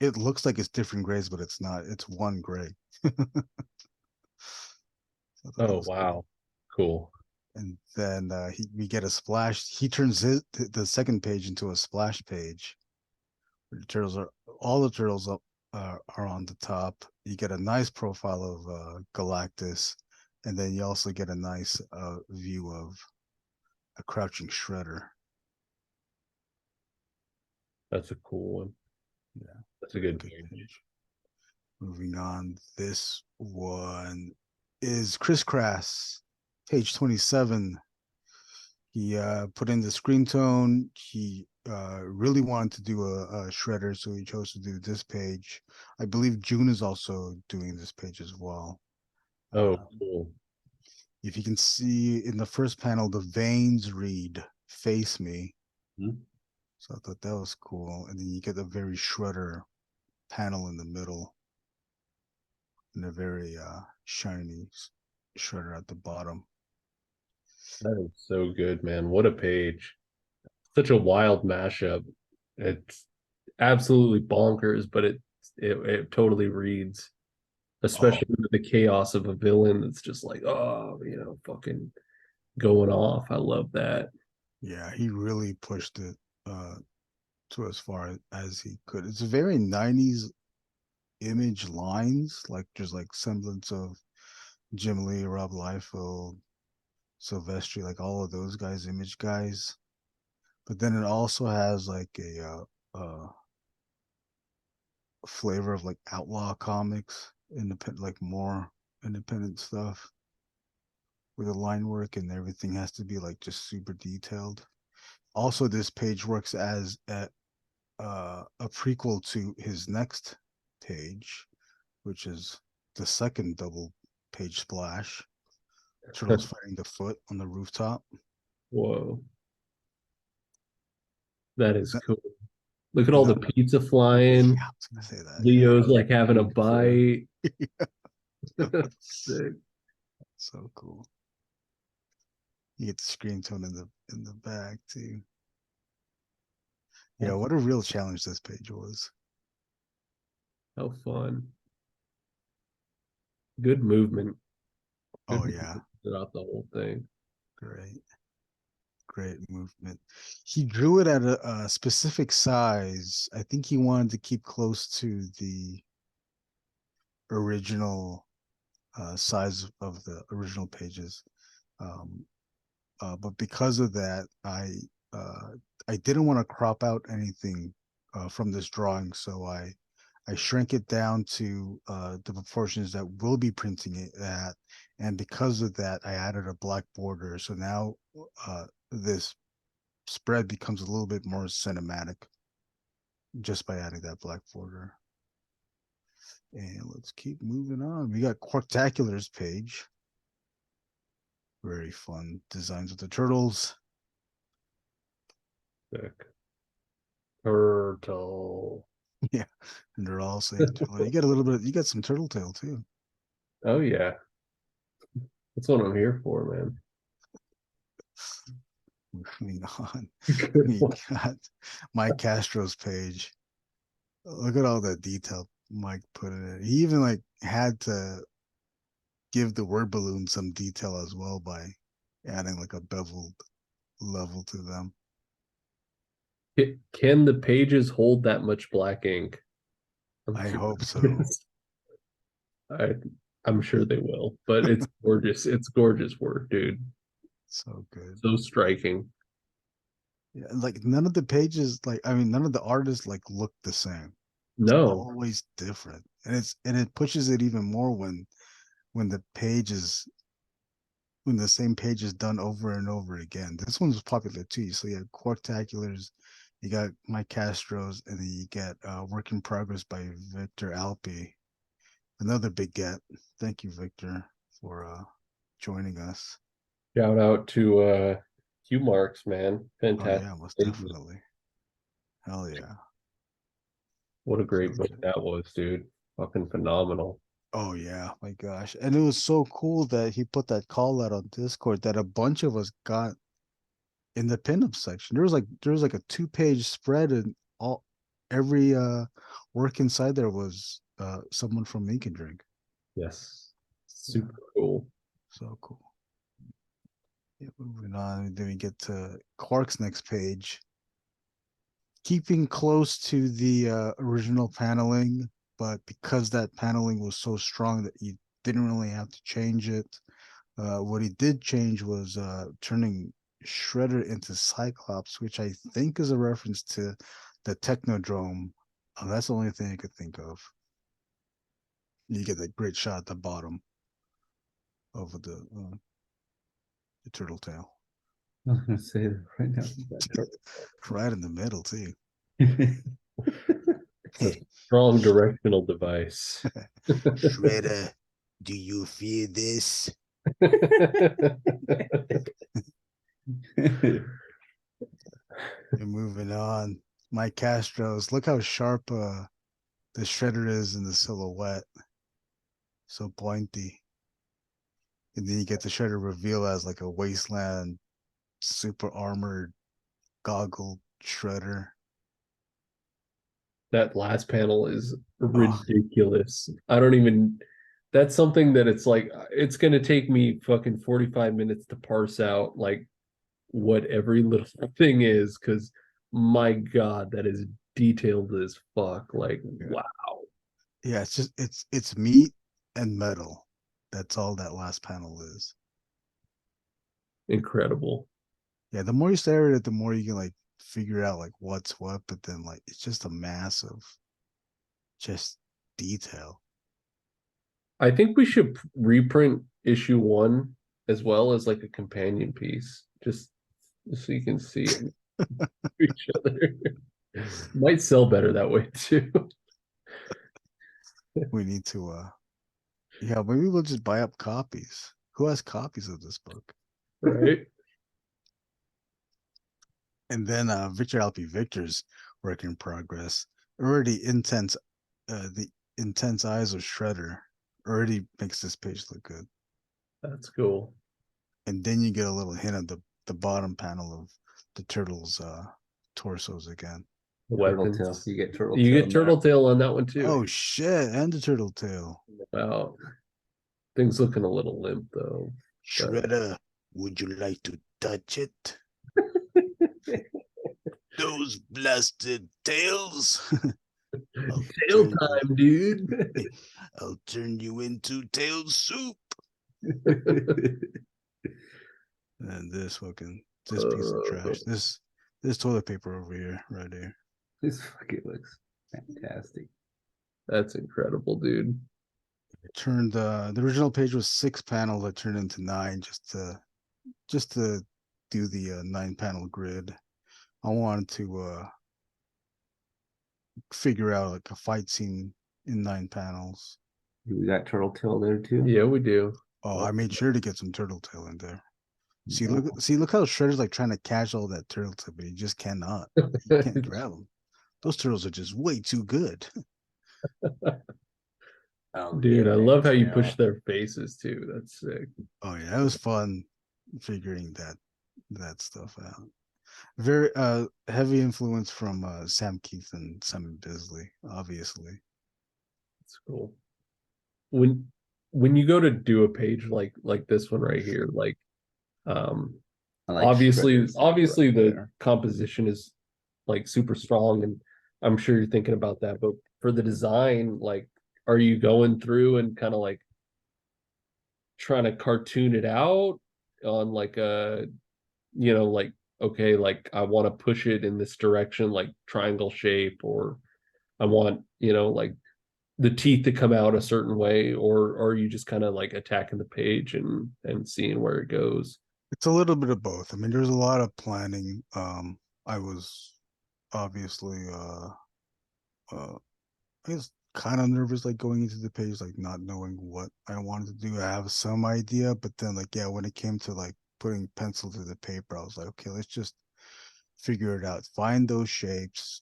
It looks like it's different grays, but it's not. It's one gray. So I thought that Oh was cool. wow. Cool. And then we get a splash. He turns the second page into a splash page. Where the turtles are all the turtles up are on the top. You get a nice profile of Galactus, and then you also get a nice view of a crouching Shredder. That's a cool one. Yeah, That's a good good page. page. Moving on, this one is Chris Crass, page 27. He put in the screen tone. He really wanted to do a shredder, so he chose to do this page. I believe June is also doing this page as well. Oh, Um, cool. if you can see in the first panel, the veins read "Face Me," Hmm? so I thought that was cool. And then you get a very shredder panel in the middle, and a very shiny shredder at the bottom. That is so good, man. What a page. Such a wild mashup. It's absolutely bonkers, but it totally reads, Oh, especially with the chaos of a villain that's just like, oh, fucking going off. I love that. yeah, he really pushed it uh, to as far as he could. It's very 90s image lines, like just like semblance of Jim Lee, Rob Liefeld, Silvestri, like all of those guys, image guys. But then it also has like a flavor of like outlaw comics, independent, like more independent stuff, where the line work and everything has to be like just super detailed. Also, this page works as a prequel to his next page, which is the second double page splash. Turtles fighting the foot on the rooftop. Whoa. That is That- cool. Look at all the that- pizza yeah, flying. I was gonna say that. Leo's like having a bite. Yeah. Sick. So cool. You get the screen tone in the back too. Yeah, what a real challenge this page was. How fun. Good movement. Good Oh yeah, movement throughout the whole thing. great, great movement. He drew it at a specific size. I think he wanted to keep close to the original size of the original pages. Um, but because of that, uh, I didn't want to crop out anything from this drawing, so I shrank it down to the proportions that we'll be printing it at, and because of that, I added a black border. So now this spread becomes a little bit more cinematic just by adding that black border. And let's keep moving on. We got Quartacular's page. Very fun designs of the turtles. Sick. Turtle. Yeah, and they're all saying turtle. You get a little bit. You got some turtle tail too. Oh yeah. That's what I'm here for, man. Moving on, Good we one. got Mike Castro's page. Look at all the detail Mike put in it. He even like had to give the word balloon some detail as well by adding like a beveled level to them. Can the pages hold that much black ink? I'm I sure. hope so. I I'm sure they will, but it's gorgeous. It's gorgeous work, dude. So good. So striking. Yeah, like none of the pages, like I mean, none of the artists like look the same. It's No, always different, and it pushes it even more when the page is when the same page is done over and over again. This one was popular too. So you had Quartaculars, you got Mike Castro's, and then you get Work in Progress by Victor Alpi. Another big get. Thank you, Victor, for joining us. shout out to Hugh Marks, man. Oh Fantastic. yeah, most definitely. Hell yeah. What a So great book that was, dude. Fucking phenomenal. oh yeah, my gosh. And it was so cool that he put that call out on Discord that a bunch of us got in the pinup section. There was like a 2 page spread and all every work inside there was someone from Ink and Drink. Yes. Yeah, Super cool. so cool. Yeah, moving on. Then we get to Clark's next page. Keeping close to the original paneling, but because that paneling was so strong that you didn't really have to change it. What he did change was turning Shredder into Cyclops, which I think is a reference to the Technodrome. That's the only thing I could think of. You get that great shot at the bottom of the turtle tail, I'm gonna say that right now. right in the middle too. It's a strong directional device. Shredder, do you feel this? And moving on, Mike Castro's. Look how sharp the Shredder is in the silhouette. So pointy. And then you get the Shredder reveal as like a wasteland super armored goggle Shredder. That last panel is Oh, ridiculous. I don't even that's something that it's like it's gonna take me fucking 45 minutes to parse out like what every little thing is because my god, that is detailed as fuck. Like, yeah. wow. Yeah, it's just it's meat and metal. That's all that last panel is. Incredible. Yeah, the more you stare at it, the more you can like figure out like what's what, but then like it's just a massive. just detail. I think we should reprint issue 1 as well as like a companion piece, just so you can see it each other. Might sell better that way too. We need to yeah, maybe we'll just buy up copies. Who has copies of this book? Right? And then Victor Alpi Victor's work in progress. Already intense the intense eyes of Shredder already makes this page look good. That's cool. And then you get a little hint of the bottom panel of the turtles torsos again. The Turtle tail. weapons. You get turtle You tail. get turtle tail on that one too. Oh shit, and the turtle tail. Wow. Things looking a little limp though. Shredder, would you like to touch it? Those blasted tails. Tail time, dude. I'll turn you into tail soup. And this piece of trash. This toilet paper over here, right here. This fucking looks fantastic. That's incredible, dude. I turned the original page was 6 panels. I turned into 9 just to do the 9-panel grid. I wanted to figure out like a fight scene in 9 panels. We got turtle tail there too. Yeah, we do. Oh, I made sure to get some turtle tail in there. See, look how Shredder's like trying to catch all that turtle tail, but he just cannot. He can't grab them. Those turtles are just way too good. Dude, I love how you push their faces too. That's sick. Oh yeah, it was fun figuring that stuff out. Very heavy influence from Sam Keith and Simon Bisley, obviously. That's cool. When you go to do a page like this one right here, like obviously the composition is like super strong, and I'm sure you're thinking about that, but for the design, like, are you going through and kind of like trying to cartoon it out on like a, like, okay, like I want to push it in this direction, like triangle shape, or I want, like the teeth to come out a certain way, or are you just kind of like attacking the page and seeing where it goes? It's a little bit of both. I mean, there's a lot of planning. I was obviously I was kind of nervous, like going into the page, like not knowing what I wanted to do. I have some idea, but then like, yeah, when it came to like putting pencil to the paper, I was like, okay, let's just figure it out. Find those shapes,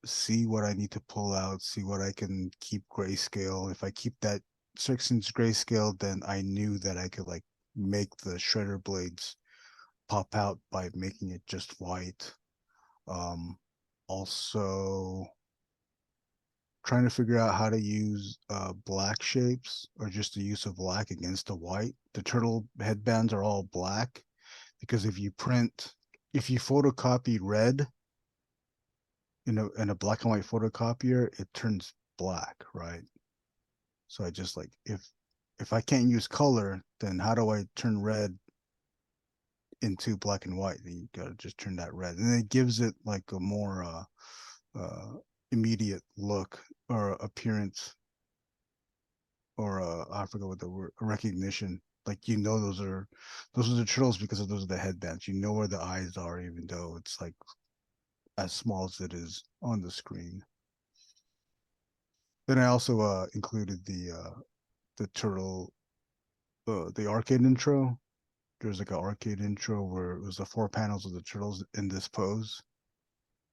see what I need to pull out, see what I can keep grayscale. If I keep that sections grayscale, then I knew that I could like make the shredder blades pop out by making it just white. Also trying to figure out how to use black shapes, or just the use of black against the white. The turtle headbands are all black because if you photocopy red in a black and white photocopier, it turns black, right? So I just like, if I can't use color, then how do I turn red into black and white? Then you gotta just turn that red, and it gives it like a more immediate look or appearance, or I forget what the word, recognition. Like, those are the turtles because those are the headbands. You know where the eyes are, even though it's like as small as it is on the screen. Then I also included the turtle, the arcade intro. There's like an arcade intro where it was the 4 panels of the turtles in this pose.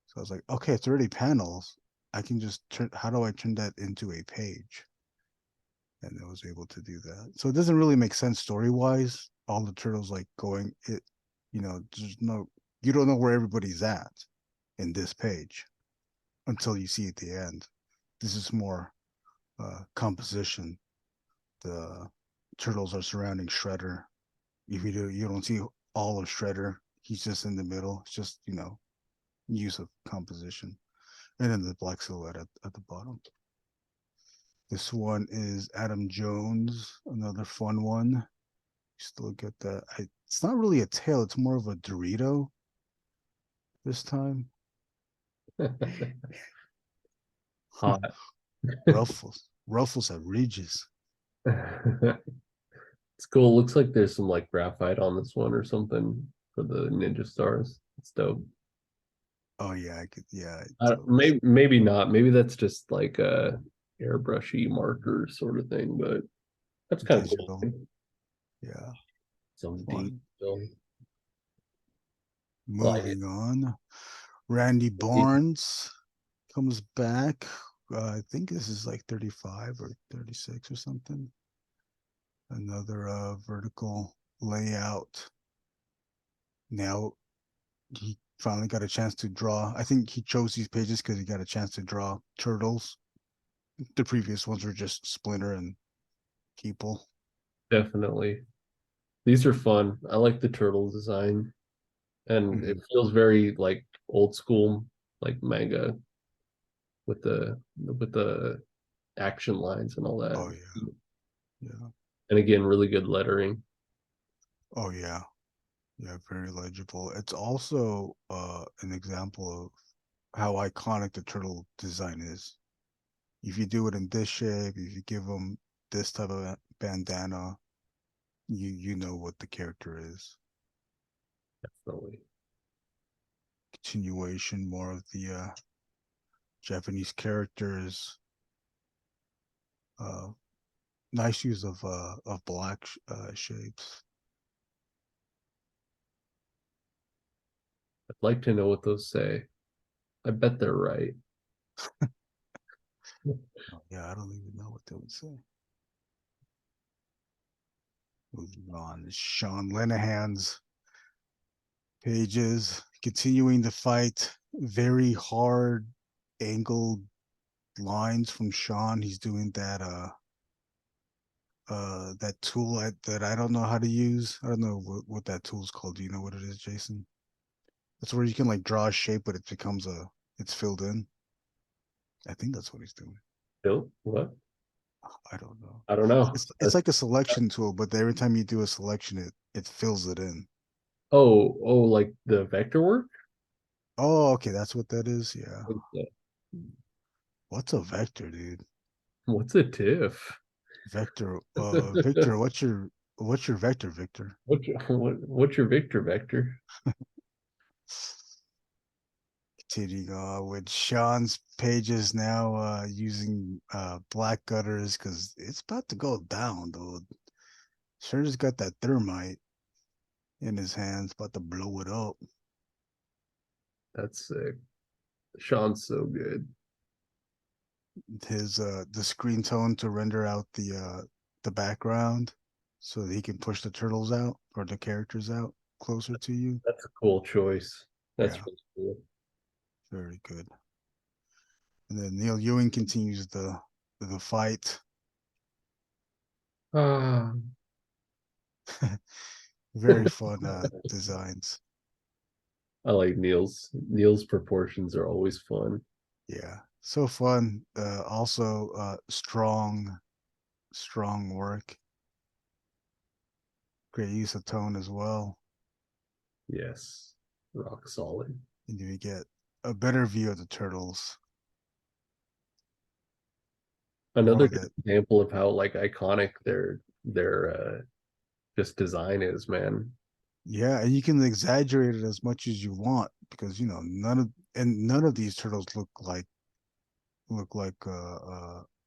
So I was like, okay, it's already panels. I can just how do I turn that into a page? And I was able to do that. So it doesn't really make sense story-wise. All the turtles like going there's you don't know where everybody's at in this page until you see at the end. This is more composition. The turtles are surrounding Shredder. If you don't see all of Shredder. He's just in the middle. It's just, use of composition. And then the black silhouette at the bottom. This one is Adam Jones, another fun one. Still get that. It's not really a tail, it's more of a Dorito this time. Hot. Ruffles have ridges. It's cool. Looks like there's some like graphite on this one or something for the ninja stars. It's dope. Oh yeah, I could. Yeah, Maybe not. Maybe that's just like a airbrushy marker sort of thing, but that's kind of digital. cool. Yeah, Some deep fun. still. Like it. Moving on. Randy Barnes comes back. I think this is like 35 or 36 or something. Another vertical layout. Now he finally got a chance to draw. I think he chose these pages because he got a chance to draw turtles. The previous ones were just Splinter and people. Definitely. These are fun. I like the turtle design. And it Mhm. feels very like old school, like manga with the action lines and all that. Oh yeah, yeah. And again, really good lettering. Oh yeah, yeah. Very legible. It's also an example of how iconic the turtle design is. If you do it in this shape, if you give them this type of bandana, you know what the character is. Definitely. Continuation, more of the Japanese characters. Uh, nice use of black shapes. I'd like to know what those say. I bet they're right. Oh, yeah, I don't even know what they would say. Moving on, Sean Linehan's pages, continuing the fight. Very hard angled lines from Sean. He's doing that tool that I don't know how to use. I don't know what that tool's called. Do you know what it is, Jason? That's where you can like draw a shape, but it's filled in. I think that's what he's doing. Nope. What? I don't know. I don't know. It's like a selection tool, but every time you do a selection, it fills it in. Oh, like the vector work? Oh, okay, that's what that is. Yeah. Yeah. What's a vector, dude? What's a TIFF? Vector. Victor, what's your vector, Victor? What's your Victor vector? Continuing with Sean's pages now using black gutters because it's about to go down, dude. Sure just got that thermite in his hands, about to blow it up. That's sick. Sean's so good. His the screen tone to render out the background so that he can push the turtles out or the characters out closer to you. That's a cool choice. That's Yeah, really cool. very good. And then Neil Ewing continues the fight. Ah, Very fun designs. I like Neil's. Neil's proportions are always fun. Yeah, so fun. Also, strong work. Great use of tone as well. Yes, rock solid. And you get a better view of the turtles. Another More good that, example of how like iconic their just design is, man. yeah, and you can exaggerate it as much as you want because none of these turtles look like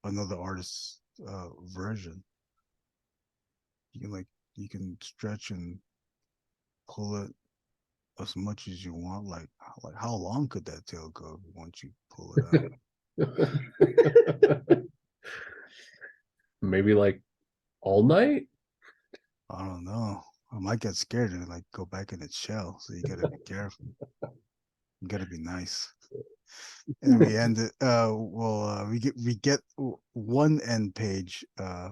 another artist's version. You can stretch and pull it as much as you want. Like how long could that tail go once you pull it out? Maybe like all night. I don't know. I might get scared and like go back in its shell. So you gotta be careful. You gotta be nice. And we end it. We get one end page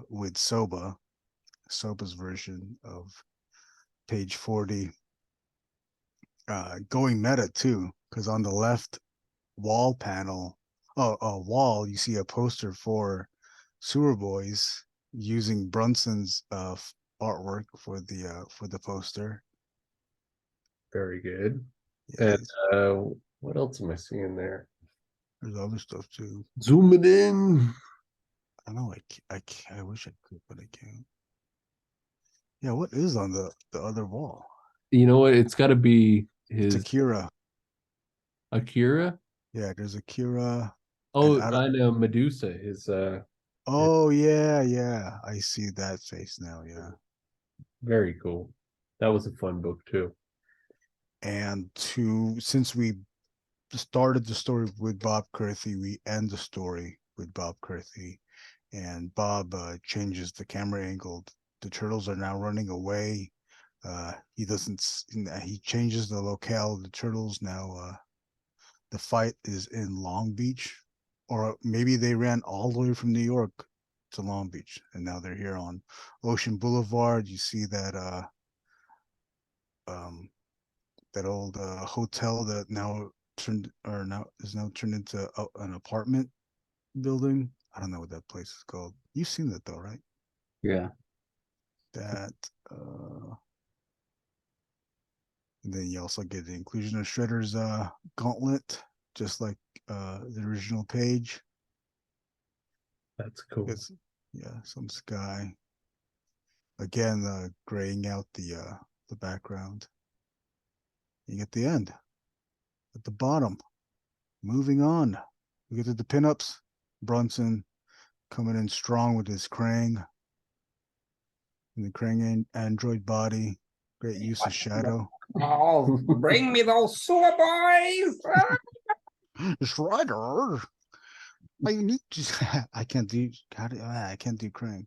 with Soba's version of page 40. Going meta too, because on the left wall panel, wall, you see a poster for Sewer Boys using Brunson's artwork for the poster. Very good. Yeah, And what else am I seeing there? There's other stuff too. Zoom it in. I know I wish I could, but I can't. Yeah, what is on the other wall? You know what? It's got to be It's his Akira. Akira. Yeah, there's Akira. And Oh, I don't. I know Medusa. His Oh yeah. I see that face now. Yeah. very cool. That was a fun book too. And since we started the story with Bob Kurthy, we end the story with Bob Kurthy, and Bob changes the camera angle. The turtles are now running away. He doesn't. He changes the locale of the turtles now. The fight is in Long Beach, or maybe they ran all the way from New York to Long Beach, and now they're here on Ocean Boulevard. You see that um, that old hotel that now is now turned into an apartment building. I don't know what that place is called. You've seen that though, right? Yeah. That and then you also get the inclusion of Shredder's gauntlet, just like the original page. That's cool. It's yeah, some sky. Again, graying out the background. You get the end at the bottom. Moving on, we get to the pinups. Brunson coming in strong with his Krang and the Krang android body. Great use of shadow. Oh, bring me those sewer boys! Shredder. I need to. I can't do. I can't do Krang.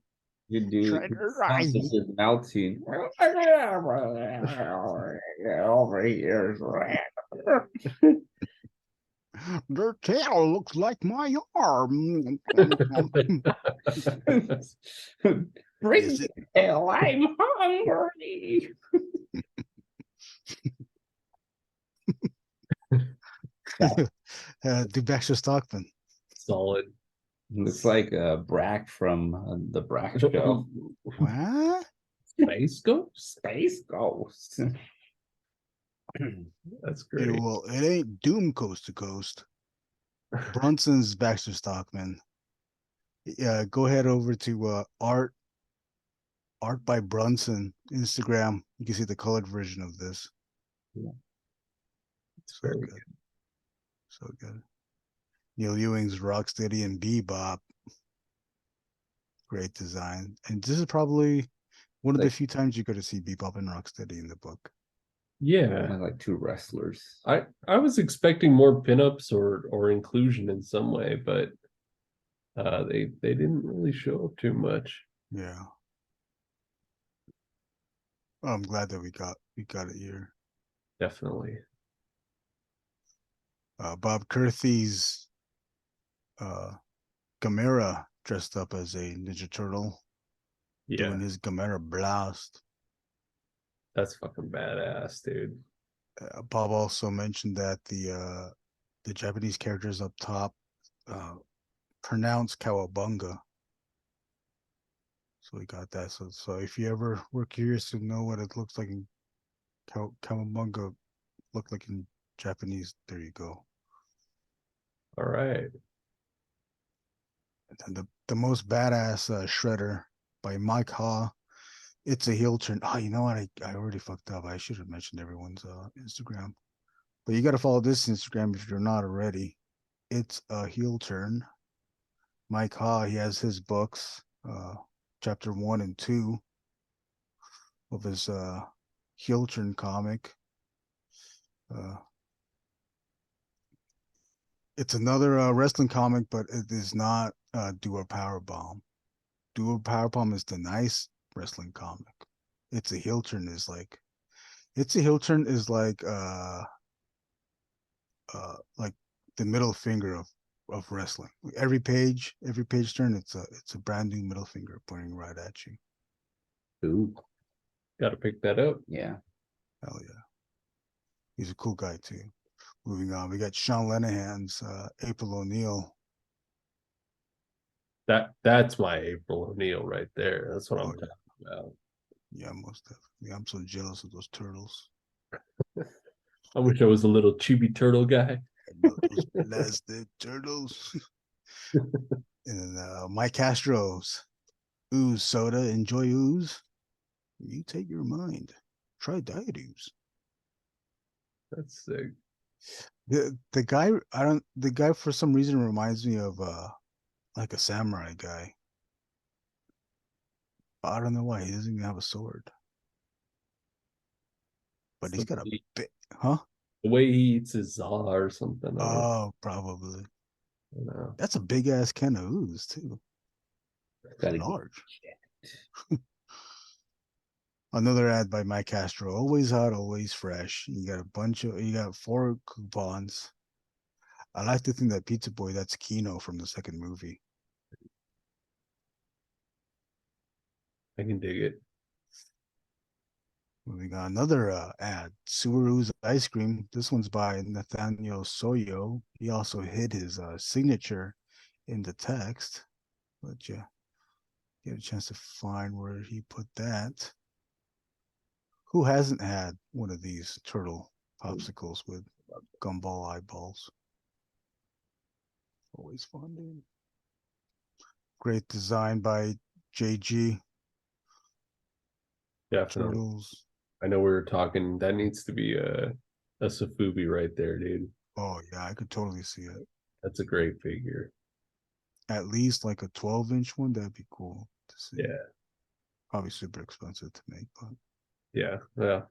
You do. Shredder. This is melting. Over here. Their tail looks like my arm. Bring Is me it? tail. I'm hungry. Do Baxter Stockman. Solid. Looks like Brack from the Brack show. What? Space Ghost? Space Ghost. That's Yeah, great. well, it ain't Doom Coast to Coast. Brunson's Baxter Stockman. Yeah, go ahead over to art by Brunson Instagram. You can see the colored version of this. Yeah. It's So very good. So good. Neil Ewing's Rocksteady and Bebop. Great design. And this is probably one of the few times you're going to see Bebop and Rocksteady in the book. Yeah. Like two wrestlers. I was expecting more pinups or inclusion in some way, but they didn't really show up too much. Yeah. Well, I'm glad that we got it here. Definitely. Bob Kurthy's Gamera dressed up as a Ninja Turtle, doing his Gamera blast. That's fucking badass, dude. Bob also mentioned that the Japanese characters up top pronounce Cowabunga. So we got that. So if you ever were curious to know what it looks like in Cowabunga look like in Japanese, there you go. All right. And the most badass Shredder by Mike Ha. It's a heel turn. Oh, you know what? I already fucked up. I should have mentioned everyone's Instagram. But you got to follow this Instagram if you're not already. It's a heel turn. Mike Ha, he has his books, chapter 1 and 2 of his heel turn comic. It's another wrestling comic, but it is not Do a Powerbomb. Do a Powerbomb is the nice wrestling comic. It's a heel turn is like like the middle finger of wrestling. Every page turn, it's a brand new middle finger pointing right at you. Ooh. Gotta pick that up. Yeah. Hell yeah. He's a cool guy too. Moving on, we got Sean Lenahan's April O'Neil. That's my April O'Neil right there. That's what I'm talking about. Yeah, most definitely. I'm so jealous of those turtles. I wish I was a little chibi turtle guy. Those plastic turtles. And Mike Castro's ooze soda. Enjoy ooze. You take your mind. Try diet ooze. That's sick. The guy the guy for some reason reminds me of like a samurai guy. I don't know why he doesn't even have a sword, but he's got a bit, huh? The way he eats his za or something. I Oh, probably. don't know. That's a big ass can of ooze too. Gotta Large. Another ad by Mike Castro. Always hot, always fresh. You got 4 coupons. I like to think that Pizza Boy, that's Kino from the second movie. I can dig it. We got another ad. Subaru's ice cream. This one's by Nathaniel Soyo. He also hid his signature in the text. Let you get a chance to find where he put that. Who hasn't had one of these turtle popsicles with gumball eyeballs? Always fun, dude. Great design by JG. Definitely. Turtles. I know we were talking. That needs to be a Safubi right there, dude. Oh yeah, I could totally see it. That's a great figure. At least like a 12-inch one, that'd be cool to see. Yeah. Probably super expensive to make, but Yeah. Yeah.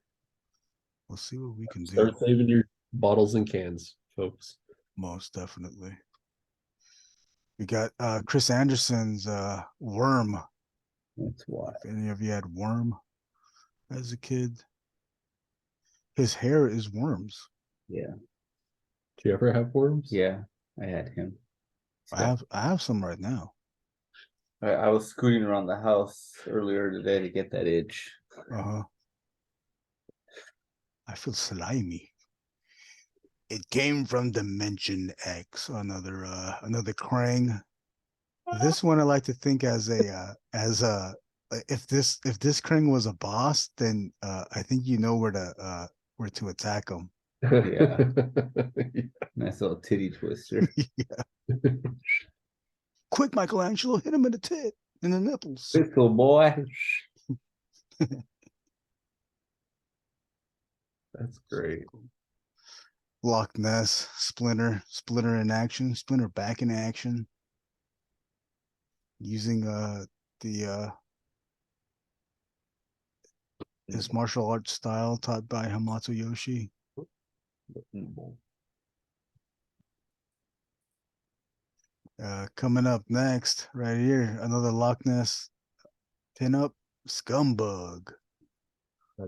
we'll see what we can do. Start saving your bottles and cans, folks. Most definitely. We got Chris Anderson's Worm. That's why. If any of you had Worm as a kid, his hair is worms. Yeah. Do you ever have worms? Yeah. I had him. I have some right now. I was scooting around the house earlier today to get that itch. Uh-huh. I feel slimy. It came from Dimension X. Another Krang. This one I like to think as a if this Krang was a boss, then I think you know where to attack him. Yeah. Nice little titty twister. Yeah. Quick, Michelangelo, hit him in the tit, in the nipples. Pistol boy. That's great. Loch Ness, Splinter in action, Splinter back in action, using the his martial arts style taught by Hamato Yoshi. Coming up next, right here, another Loch Ness pinup, Scumbug,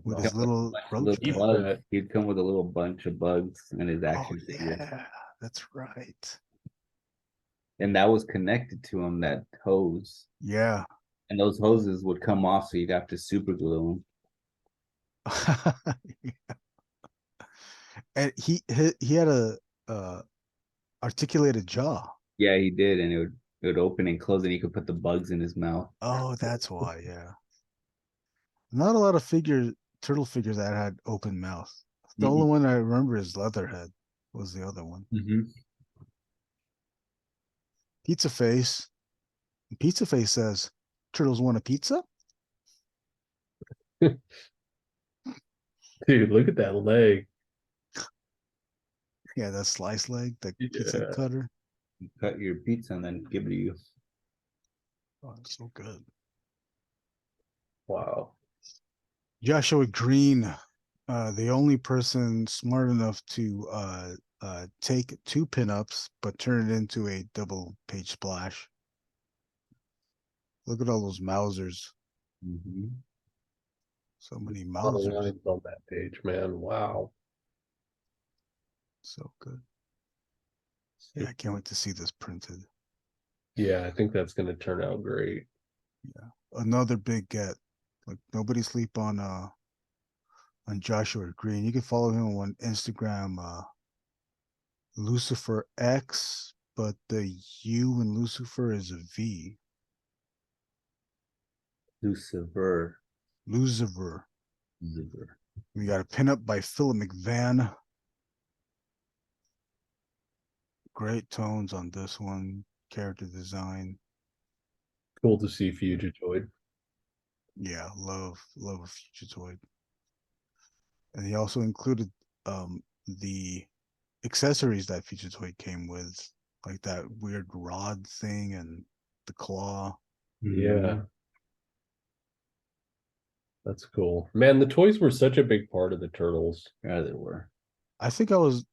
with his little roach Little pet. bug. He'd come with a little bunch of bugs in his Oh action figure. yeah, that's right. And that was connected to him, that hose. Yeah. And those hoses would come off, so you'd have to super glue Yeah. And he had a articulated jaw. Yeah, he did, and it would open and close, and he could put the bugs in his mouth. Oh, that's why. Yeah. Not a lot of turtle figures that had open mouth. The only one I remember is Leatherhead. Was the other one. Pizza Face. Pizza Face says, "Turtles want a pizza." Dude, look at that leg. Yeah, that slice leg, the pizza Yeah. cutter. You cut your pizza and then give it to you. Oh, it's so good. Wow. Joshua Green, the only person smart enough to take 2 pinups but turn it into a double page splash. Look at all those Mausers. So many A lot of Mausers. lines on that page, man. Wow. So good. Yeah, I can't wait to see this printed. Yeah, I think that's going to turn out great. Yeah, another big get. Like nobody sleep on Joshua Green. You can follow him on Instagram, Lucifer X, but the U in Lucifer is a V. Lucifer. Lucifer. We got a pinup by Philip McVan. Great tones on this one. Character design. Cool to see Fugitoid. Yeah, love Fugitoid. And he also included the accessories that Fugitoid came with, like that weird rod thing and the claw. Yeah. That's cool. Man, the toys were such a big part of the Turtles. Yeah, they were. I think that was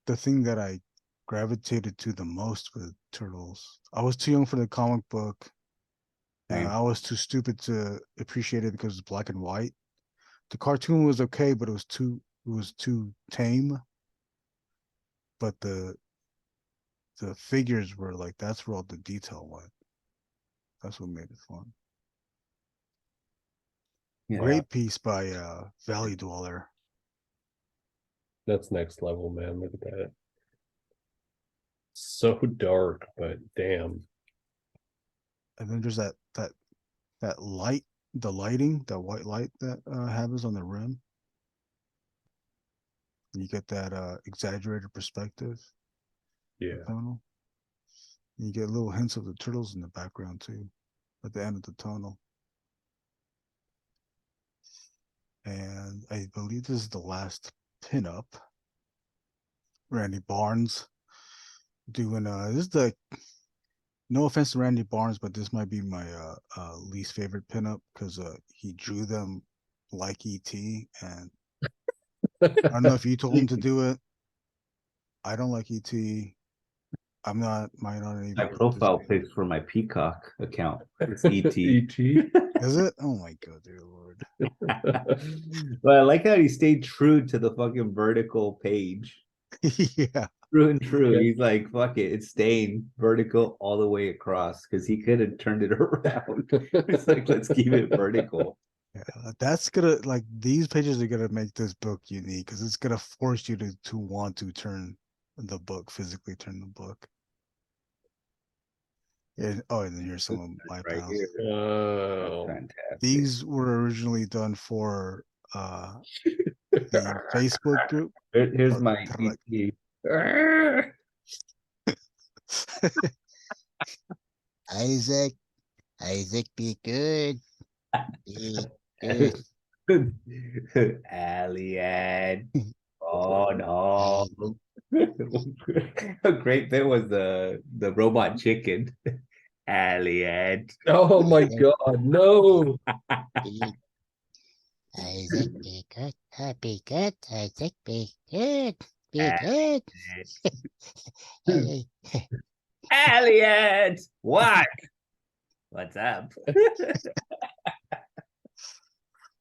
the thing that I gravitated to the most with Turtles. I was too young for the comic book. And Same. I was too stupid to appreciate it because it's black and white. The cartoon was okay, but it was too tame. But the figures were like, that's where all the detail went. That's what made it fun. Yeah. Great piece by Valley Dweller. That's next level, man. Look at that. So dark, but damn. And then there's that light, the lighting, that white light that happens on the rim. You get that exaggerated perspective. Yeah. Tunnel. You get little hints of the turtles in the background too, at the end of the tunnel. And I believe this is the last pinup. Randy Barnes doing this is the, no offense to Randy Barnes, but this might be my least favorite pinup because he drew them like E.T. and I don't know if you told him to do it. I don't like E.T. Might not even My profile pic for my Peacock account. It's ET. E.T. Is it? Oh my god, dear lord. But I like how he stayed true to the fucking vertical page. Yeah. True and true. Yeah. He's like, fuck it, it's staying vertical all the way across because he could have turned it around. It's like, let's keep it vertical. Yeah, that's gonna, like, these pages are gonna make this book unique because it's gonna force you to want to turn the book, physically turn the book. Yeah. Oh, and then here's some of my Right pals. here. That's Oh. fantastic. These were originally done for the Facebook group. Here's Oh, my like- ET. Isaac, be good. Be good. Alien. Oh no. A great bit was the robot chicken. Alien. Oh my god, no. Isaac, be good. Be good. Isaac, be good. Be good. Alien. What? What's up?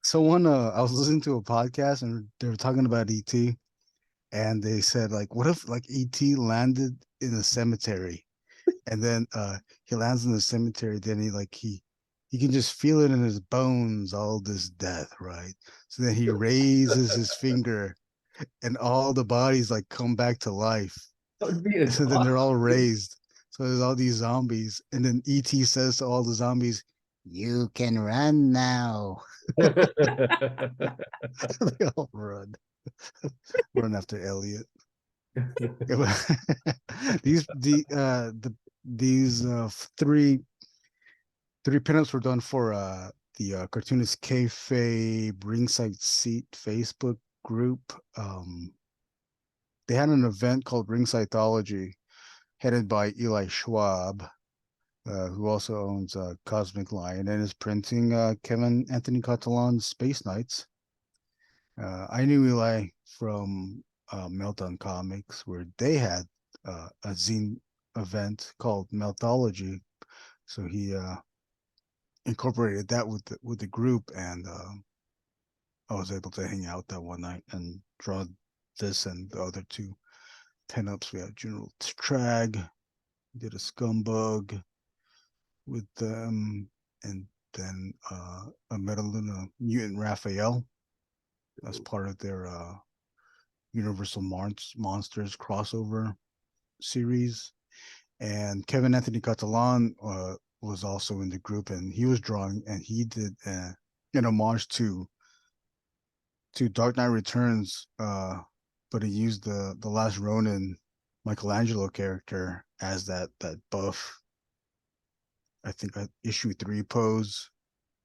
So one, I was listening to a podcast and they were talking about ET, and they said, like, what if like ET landed in a cemetery, and then he lands in the cemetery, then he can just feel it in his bones, all this death, right? So then he raises his finger, and all the bodies like come back to life. That would be So then they're all awesome. raised. So there's all these zombies, and then ET says to all the zombies, "You can run now." They all run, run after Elliot. These three pinups were done for the cartoonist Kayfabe Ringside Seat Facebook group. They had an event called Ringsideology, headed by Eli Schwab, who also owns Cosmic Lion and is printing Kevin Anthony Catalan's Space Knights. I knew Eli from Meltdown Comics, where they had a zine event called Meltology. So he incorporated that with the group, and I was able to hang out that one night and draw this and the other two pinups. We had General Trag, did a Scumbug with them, and then a Metaluna Mutant Raphael as part of their Universal Monsters crossover series. And Kevin Anthony Catalan was also in the group, and he was drawing, and he did an homage to Dark Knight Returns, but he used the Last Ronin Michelangelo character as that buff. I think issue 3 pose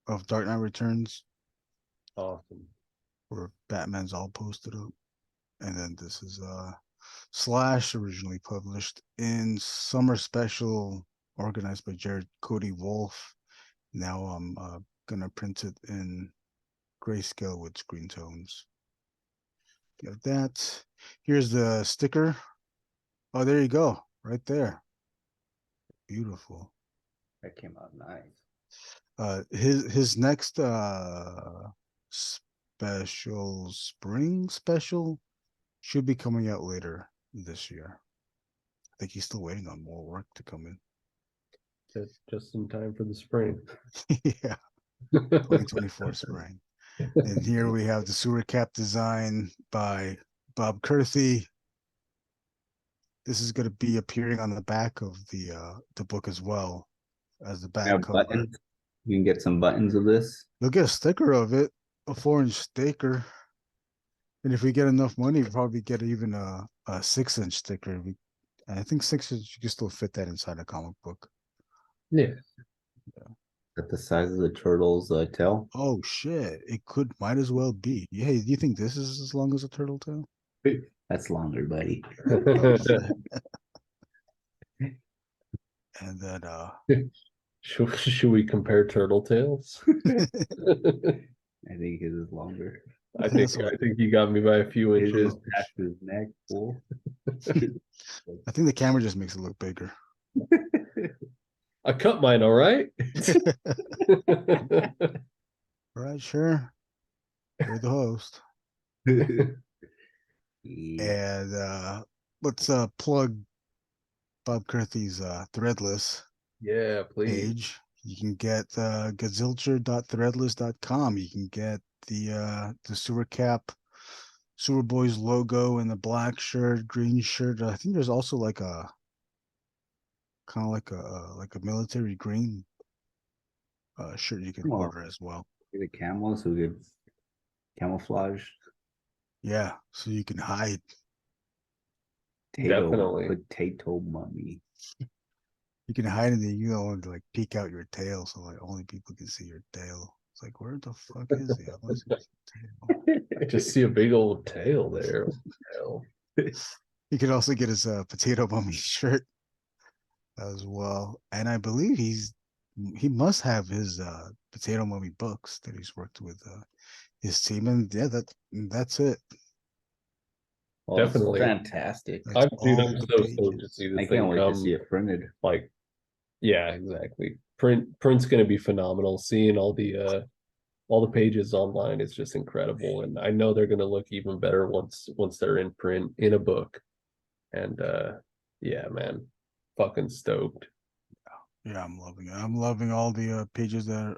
of Dark Knight Returns, Awesome. where Batman's all posted up. And then this is Slash, originally published in Summer Special, organized by Jared Cody Wolf. Now I'm gonna print it in grayscale with screen tones. Got that. Here's the sticker. Oh, there you go, right there. Beautiful. That came out nice. His next special, spring special, should be coming out later this year. I think he's still waiting on more work to come in. Just in time for the spring. Yeah, 2024 spring. And here we have the sewer cap design by Bob Kurthy. This is going to be appearing on the back of the book as well as the back cover. Buttons. You can get some buttons of this. You'll get a sticker of it, a 4-inch sticker. And if we get enough money, we'll probably get even a 6-inch sticker. I think 6 inch, you can still fit that inside a comic book. Yeah. At the size of the turtle's tail. Oh shit! It might as well be. Yeah, do you think this is as long as a turtle tail? That's longer, buddy. Oh, shit. And then should we compare turtle tails? I think his is longer. I think you got me by a few inches. Past his neck, fool. I think the camera just makes it look bigger. I cut mine, all right. All right, sure. You're the host. And let's plug Bob Kurthy's Threadless Yeah, please. page. You can get gazilcher.threadless.com. You can get the sewer cap, Sewer Boys logo in the black shirt, green shirt. I think there's also like a kind of like a military green shirt you can order as well. Get a camo so we could camouflage. Yeah, so you can hide. Definitely. Potato mummy. You can hide in the, and like peek out your tail, so like only people can see your tail. It's like, where the fuck is he? I want to see his tail. I just see a big old tail there. You can also get his potato mummy shirt as well, and I believe he must have his potato mummy books that he's worked with his team, and yeah, that's it. Well, Definitely fantastic. That's I'm all so the stoked to pages. see this I thing can't wait come. to see it printed. Like, yeah, exactly. Print's going to be phenomenal. Seeing all the pages online is just incredible, and I know they're going to look even better once they're in print in a book. And yeah, man, fucking stoked. Yeah, I'm loving it. I'm loving all the pages that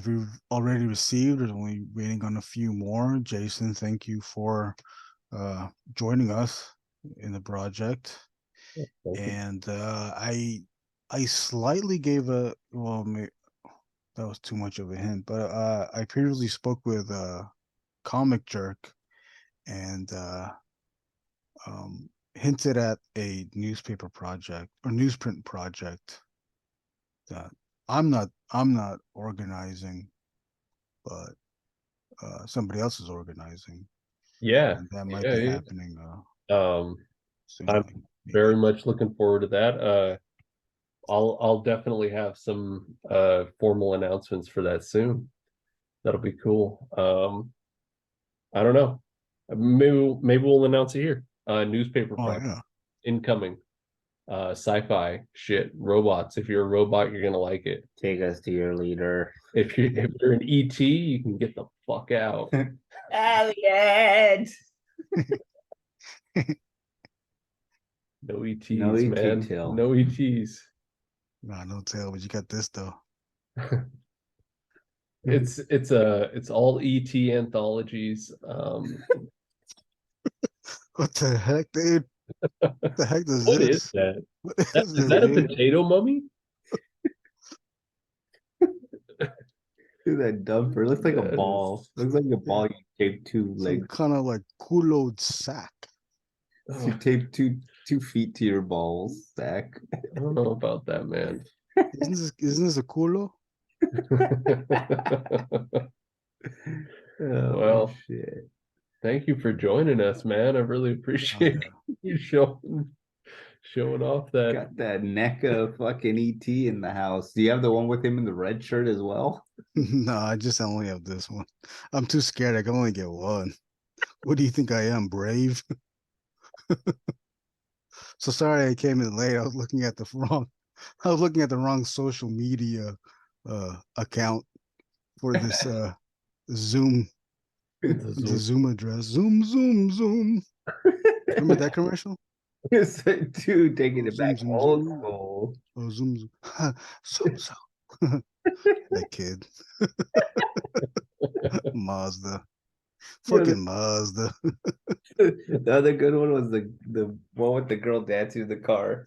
we've already received. There's only waiting on a few more. Jason, thank you for joining us in the project. And I slightly gave that was too much of a hint, but I previously spoke with Comic Jerk and hinted at a newspaper project or newsprint project that I'm not organizing, but somebody else is organizing. Yeah, And that might be happening soon. I'm very much looking forward to that. I'll definitely have some formal announcements for that soon. That'll be cool. I don't know. Maybe we'll announce it here. Newspaper project incoming. Sci-fi shit. Robots. If you're a robot, you're gonna like it. Take us to your leader. If you're an ET, you can get the fuck out. Elliot. No ETs, No ET man. tail. No ETs. Nah, no tail, but you got this though. It's all ET anthologies. What the heck, dude? What the heck does What this? is that? What Is that a potato mummy? Dude, that dumper looks like a ball. Looks like a ball you gave two Some legs. kind of like culo sack. So you tape 2 feet to your balls, Zach. I don't know about that, man. Isn't this a culo? Oh, Well, shit. thank you for joining us, man. I really appreciate you showing off that. Got that NECA fucking ET in the house. Do you have the one with him in the red shirt as well? No, I just only have this one. I'm too scared. I can only get one. What do you think I am, brave? So sorry I came in late. I was looking at the wrong social media account for this Zoom The the Zoom. Zoom address. Zoom. Remember that commercial? It's a dude taking it back Zoom. old school. Oh, Zoom. So. That kid. Mazda. Fucking Mazda. The other good one was the one with the girl dancing in the car.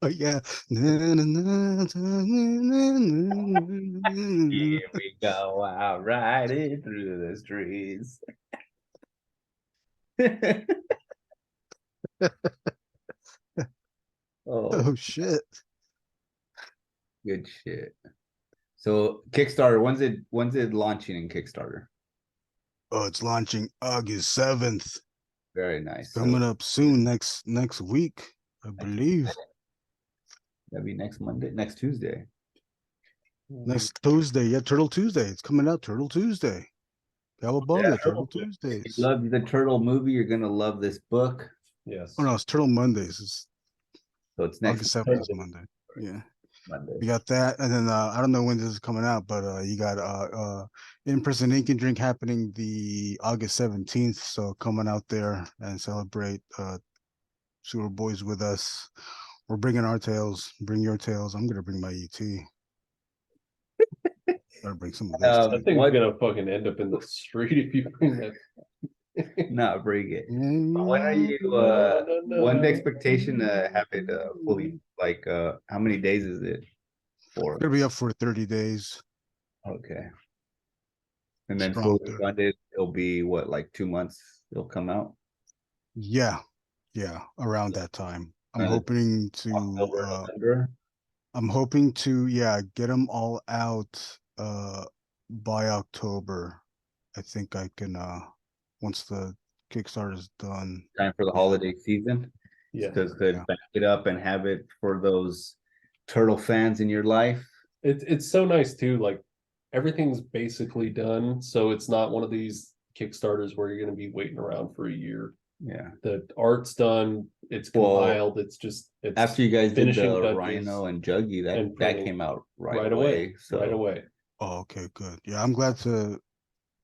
Yeah. Here we go out riding through the streets. Oh, Oh shit. good shit. So Kickstarter, when's it launching in Kickstarter? Oh, it's launching August 7th. Very nice. Coming So up soon, next week, I believe. that'd be next Monday, next Tuesday. Next Tuesday. Yeah, Turtle Tuesday. It's coming out Turtle Tuesday. Cowabunga, Turtle If you Tuesdays. love the turtle movie, you're gonna love this book. Yes. Oh no, it's Turtle Mondays. It's So it's next August 7th is Monday. Yeah. Monday. You got that, and then I don't know when this is coming out, but you got in-person ink and drink happening the August 17th. So coming out there and celebrate Sewer Boys with us. We're bringing our tales. Bring your tales. I'm gonna bring my ET. Gotta bring some of this. That thing's gonna fucking end up in the street if you bring that. Not bring it. When are you when's the expectation to have it fully, like how many days is it for? It's gonna be up for 30 days. Okay. And then Strong fully funded, it'll be what, like 2 months it'll come out? Yeah, around that time. I'm Uh, hoping to October, November? get them all out by October. I think I can once the Kickstarter is done. Time for the holiday season. Yeah. Because to back it up and have it for those turtle fans in your life. It's so nice too. Like everything's basically done, so it's not one of these Kickstarters where you're going to be waiting around for a year. Yeah. The art's done. It's Well, compiled. It's after you guys did finishing the touches Rhino and Juggy, and that printing. came out right away. So Right away. Oh, okay, good. Yeah, I'm glad to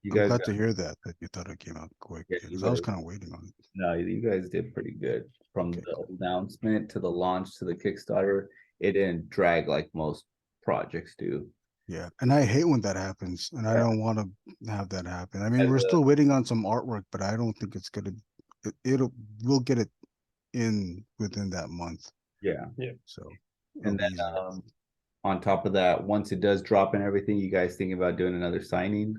you I'm guys glad got, to hear that you thought it came out quick Yeah, because you I was guys- kind of waiting on it. no, you guys did pretty good from Okay, the cool. announcement to the launch to the Kickstarter. It didn't drag like most projects do. Yeah, and I hate when that happens, and I Yeah. don't want to have that happen. I mean, As we're a- still waiting on some artwork, but I don't think it's gonna. We'll get it in within that month. Yeah. So And it'll be then easier. on top of that, once it does drop and everything, you guys thinking about doing another signing?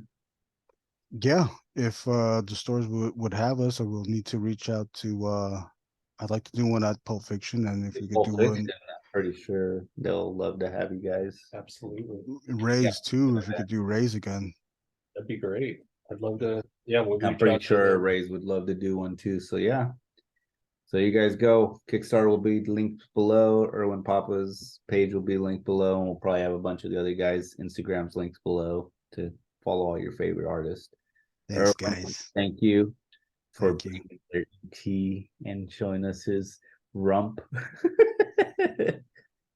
Yeah, if the stores would have us, or we'll need to reach out to. I'd like to do one at Pulp Fiction, and if we could Pulp do Fiction, one I'm pretty sure they'll love to have you guys. Absolutely. Raise too, if we could do Raise again. That'd be great. I'd love to. Yeah, we'll I'm reach pretty out to sure them. Rays would love to do one too. So yeah. So you guys go. Kickstarter will be linked below. Erwin Papa's page will be linked below, and we'll probably have a bunch of the other guys' Instagrams linked below to follow all your favorite artists. Thanks, Erwin, guys. thank you for Thank you. bringing their tea and showing us his rump.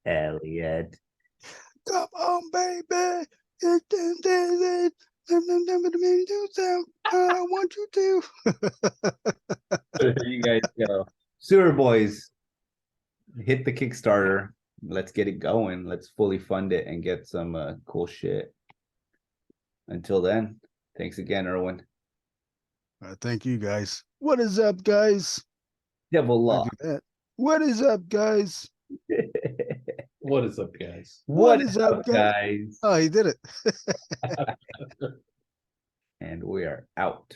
Elliot. Come on, baby. I want you to. There you guys go. Sewer Boys, hit the Kickstarter. Let's get it going. Let's fully fund it and get some cool shit. Until then, thanks again, Erwin. Thank you, guys. What is up, guys? Devil I Law. do that. What is up, guys? What is up, guys? What is is up, up, guys? Oh, he did it. And we are out.